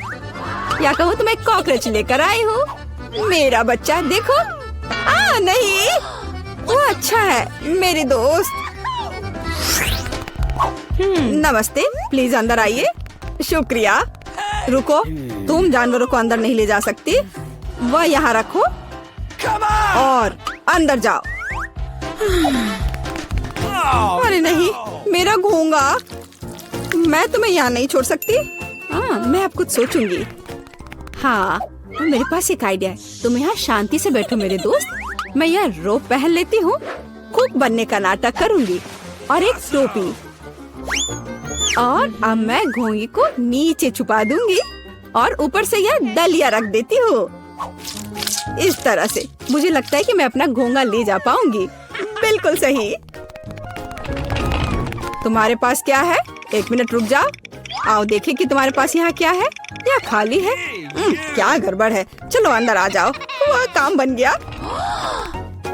या कहूँ तो मैं कॉकरोच लेकर आई हूँ। मेरा बच्चा देखो। नहीं, वो अच्छा है मेरे दोस्त। नमस्ते, प्लीज अंदर आइए। शुक्रिया। रुको, तुम जानवरों को अंदर नहीं ले जा सकती। वह यहाँ रखो और अंदर जाओ। अरे नहीं, मेरा घोंगा। मैं तुम्हें यहाँ नहीं छोड़ सकती। मैं अब कुछ सोचूंगी। हाँ, मेरे पास एक आइडिया है। तुम यहाँ शांति से बैठो मेरे दोस्त। मैं यह रोप पहन लेती हूँ। कुक बनने का नाटक करूँगी और एक टोपी। और अब मैं घोंगी को नीचे छुपा दूंगी और ऊपर से यह दलिया रख देती हूँ। इस तरह से मुझे लगता है कि मैं अपना घोंगा ले जा पाऊंगी। बिल्कुल सही। तुम्हारे पास क्या है? एक मिनट रुक जाओ। आओ देखें कि तुम्हारे पास यहाँ क्या है। यह खाली है। क्या गड़बड़ है? चलो अंदर आ जाओ। वह काम बन गया।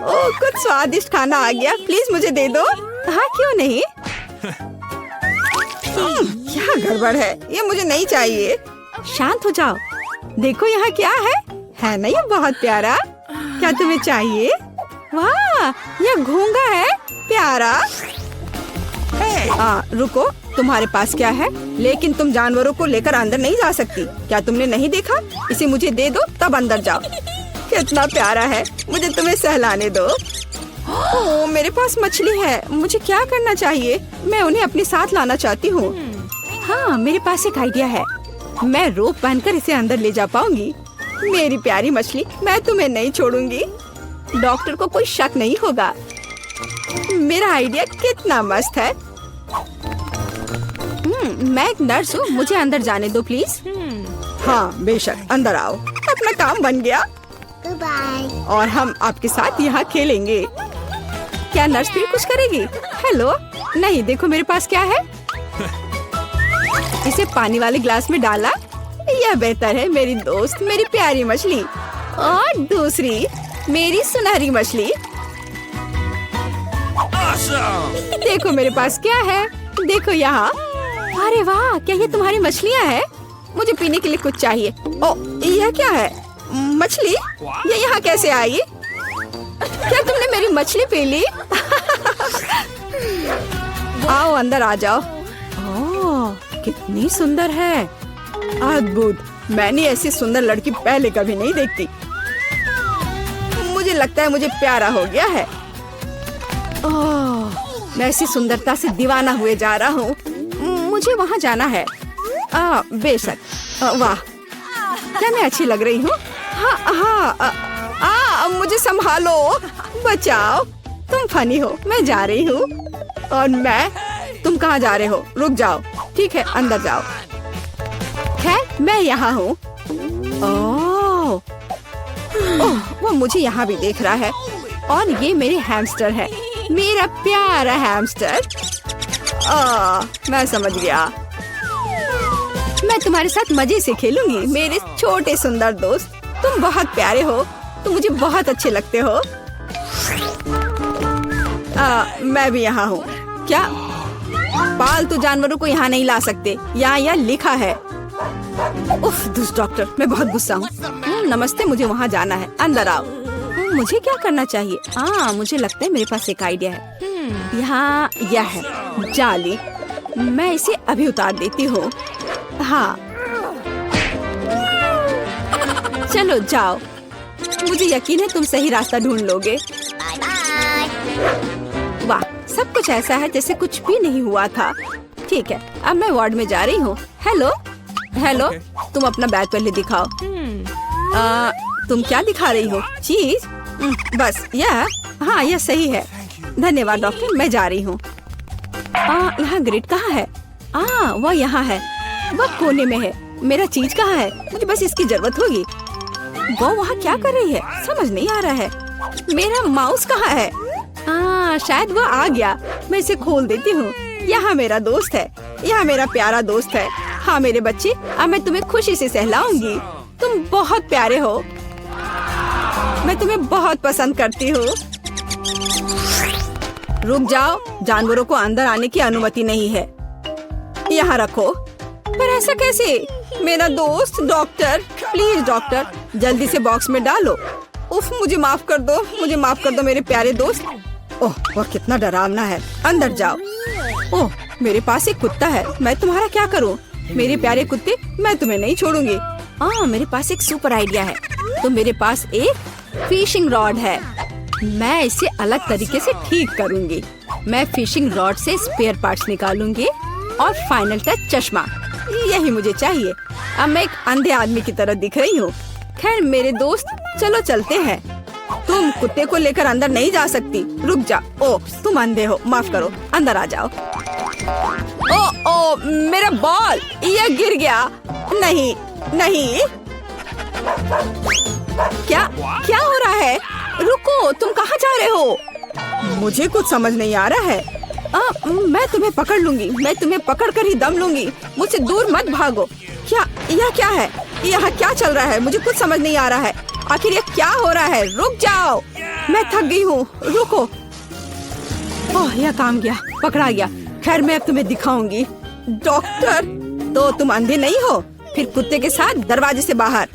ओह, कुछ स्वादिष्ट खाना आ गया। प्लीज मुझे दे दो। हाँ, क्यों नहीं। क्या गड़बड़ है? ये मुझे नहीं चाहिए। शांत हो जाओ। देखो यहाँ क्या है ना ये बहुत प्यारा। क्या तुम्हें चाहिए? वाह, यह घोंगा है। प्यारा। रुको, तुम्हारे पास क्या है? लेकिन तुम जानवरों को लेकर अंदर नहीं जा सकती। क्या तुमने नहीं देखा? इसे मुझे दे दो, तब अंदर जाओ। कितना प्यारा है। मुझे तुम्हें सहलाने दो। ओह, मेरे पास मछली है। मुझे क्या करना चाहिए? मैं उन्हें अपने साथ लाना चाहती हूँ। हाँ, मेरे पास एक आइडिया है। मैं रोप पहनकर इसे अंदर ले जा पाऊंगी। मेरी प्यारी मछली, मैं तुम्हें नहीं छोड़ूंगी। डॉक्टर को कोई शक नहीं होगा। मेरा आइडिया कितना मस्त है। मैं एक नर्स हूँ, मुझे अंदर जाने दो प्लीज। हाँ बेशक, अंदर आओ। अपना काम बन गया। और हम आपके साथ यहाँ खेलेंगे। क्या नर्स भी कुछ करेगी? हेलो, नहीं, देखो मेरे पास क्या है। इसे पानी वाले ग्लास में डाला। यह बेहतर है मेरी दोस्त, मेरी प्यारी मछली। और दूसरी मेरी सुनहरी मछली। देखो मेरे पास क्या है, देखो यहाँ। अरे वाह, क्या ये तुम्हारी मछलियाँ हैं? मुझे पीने के लिए कुछ चाहिए। ओ, यह क्या है? मछली? ये यहाँ कैसे आई? क्या तुमने मेरी मछली पी ली? आओ अंदर आ जाओ। ओह, कितनी सुंदर है। अद्भुत, मैंने ऐसी सुंदर लड़की पहले कभी नहीं देखती। मुझे लगता है मुझे प्यारा हो गया है। ओह, मैं ऐसी सुंदरता से दीवाना हुए जा रहा हूँ। मुझे वहाँ जाना है। बेशक। वाह, क्या मैं अच्छी लग रही हूँ? हाँ, मुझे संभालो, बचाओ। तुम फनी हो, मैं जा रही हूँ। और तुम कहाँ जा रहे हो? रुक जाओ। ठीक है, अंदर जाओ। खैर, मैं यहाँ हूँ। ओह, वो मुझे यहाँ भी देख रहा है। और ये मेरे हैमस्टर है, मेरा प्यारा हैमस्टर। मैं समझ गया। मैं तुम्हारे साथ मजे से खेलूंगी, मेरे छोटे सुंदर दोस्त। तुम बहुत प्यारे हो, तुम मुझे बहुत अच्छे लगते हो। मैं भी यहाँ हूँ। क्या? पालतू जानवरों को यहाँ नहीं ला सकते, यहाँ लिखा है। उफ, दुष्ट डॉक्टर, मैं बहुत गुस्सा हूँ। नमस्ते, मुझे वहाँ जाना है, अंदर आओ। मुझे क्या करना चाहिए? मुझे लगता है मेरे पास एक आइडिया है। यहाँ यह है जाली, मैं इसे अभी उतार देती हूँ। हाँ, चलो जाओ। मुझे यकीन है तुम सही रास्ता ढूंढ लोगे। वाह, सब कुछ ऐसा है जैसे कुछ भी नहीं हुआ था। ठीक है, अब मैं वार्ड में जा रही हूँ। हेलो, तुम अपना बैग पहले दिखाओ। तुम क्या दिखा रही हो? चीज? बस यह? हाँ, यह सही है। धन्यवाद डॉक्टर, मैं जा रही हूँ। यहाँ ग्रिड कहाँ है? वह यहाँ है, वह कोने में है। मेरा चीज कहाँ है? मुझे बस इसकी जरूरत होगी। वो वहाँ क्या कर रही है? समझ नहीं आ रहा है। मेरा माउस कहाँ है? शायद वो आ गया। मैं इसे खोल देती हूँ। यहाँ मेरा दोस्त है, यहाँ मेरा प्यारा दोस्त है। हाँ मेरे बच्चे, अब मैं तुम्हें खुशी से सहलाऊंगी। तुम बहुत प्यारे हो, मैं तुम्हें बहुत पसंद करती हूँ। रुक जाओ, जानवरों को अंदर आने की अनुमति नहीं है। यहाँ रखो। पर ऐसा कैसे? मेरा दोस्त डॉक्टर, प्लीज डॉक्टर, जल्दी से बॉक्स में डालो। उफ, मुझे माफ कर दो मेरे प्यारे दोस्त। ओह, वह कितना डरावना है। अंदर जाओ। ओह, मेरे पास एक कुत्ता है, मैं तुम्हारा क्या करूँ? मेरे प्यारे कुत्ते, मैं तुम्हें नहीं छोड़ूंगी। मेरे पास एक सुपर आइडिया है। तो मेरे पास एक फिशिंग रॉड है, मैं इसे अलग तरीके से ठीक करूंगी। मैं फिशिंग रॉड से स्पेयर पार्ट्स निकालूंगी और फाइनल टच चश्मा, यही मुझे चाहिए। अब मैं एक अंधे आदमी की तरह दिख रही हूँ। खैर मेरे दोस्त, चलो चलते हैं। तुम कुत्ते को लेकर अंदर नहीं जा सकती, रुक जा। ओ, तुम अंधे हो, माफ करो, अंदर आ जाओ। ओ, मेरा बॉल, यह गिर गया। नहीं, क्या हो रहा है? रुको, तुम कहाँ जा रहे हो? मुझे कुछ समझ नहीं आ रहा है। मैं तुम्हें पकड़ लूंगी, मैं तुम्हें पकड़ कर ही दम लूंगी। मुझसे दूर मत भागो। यह क्या है? यहाँ क्या चल रहा है? मुझे कुछ समझ नहीं आ रहा है। आखिर यह क्या हो रहा है? रुक जाओ, मैं थक गई हूँ, रुको। ओह, यह काम गया, पकड़ा गया। खैर मैं अब तुम्हें दिखाऊंगी। डॉक्टर, तो तुम अंधे नहीं हो? फिर कुत्ते के साथ दरवाजे से बाहर।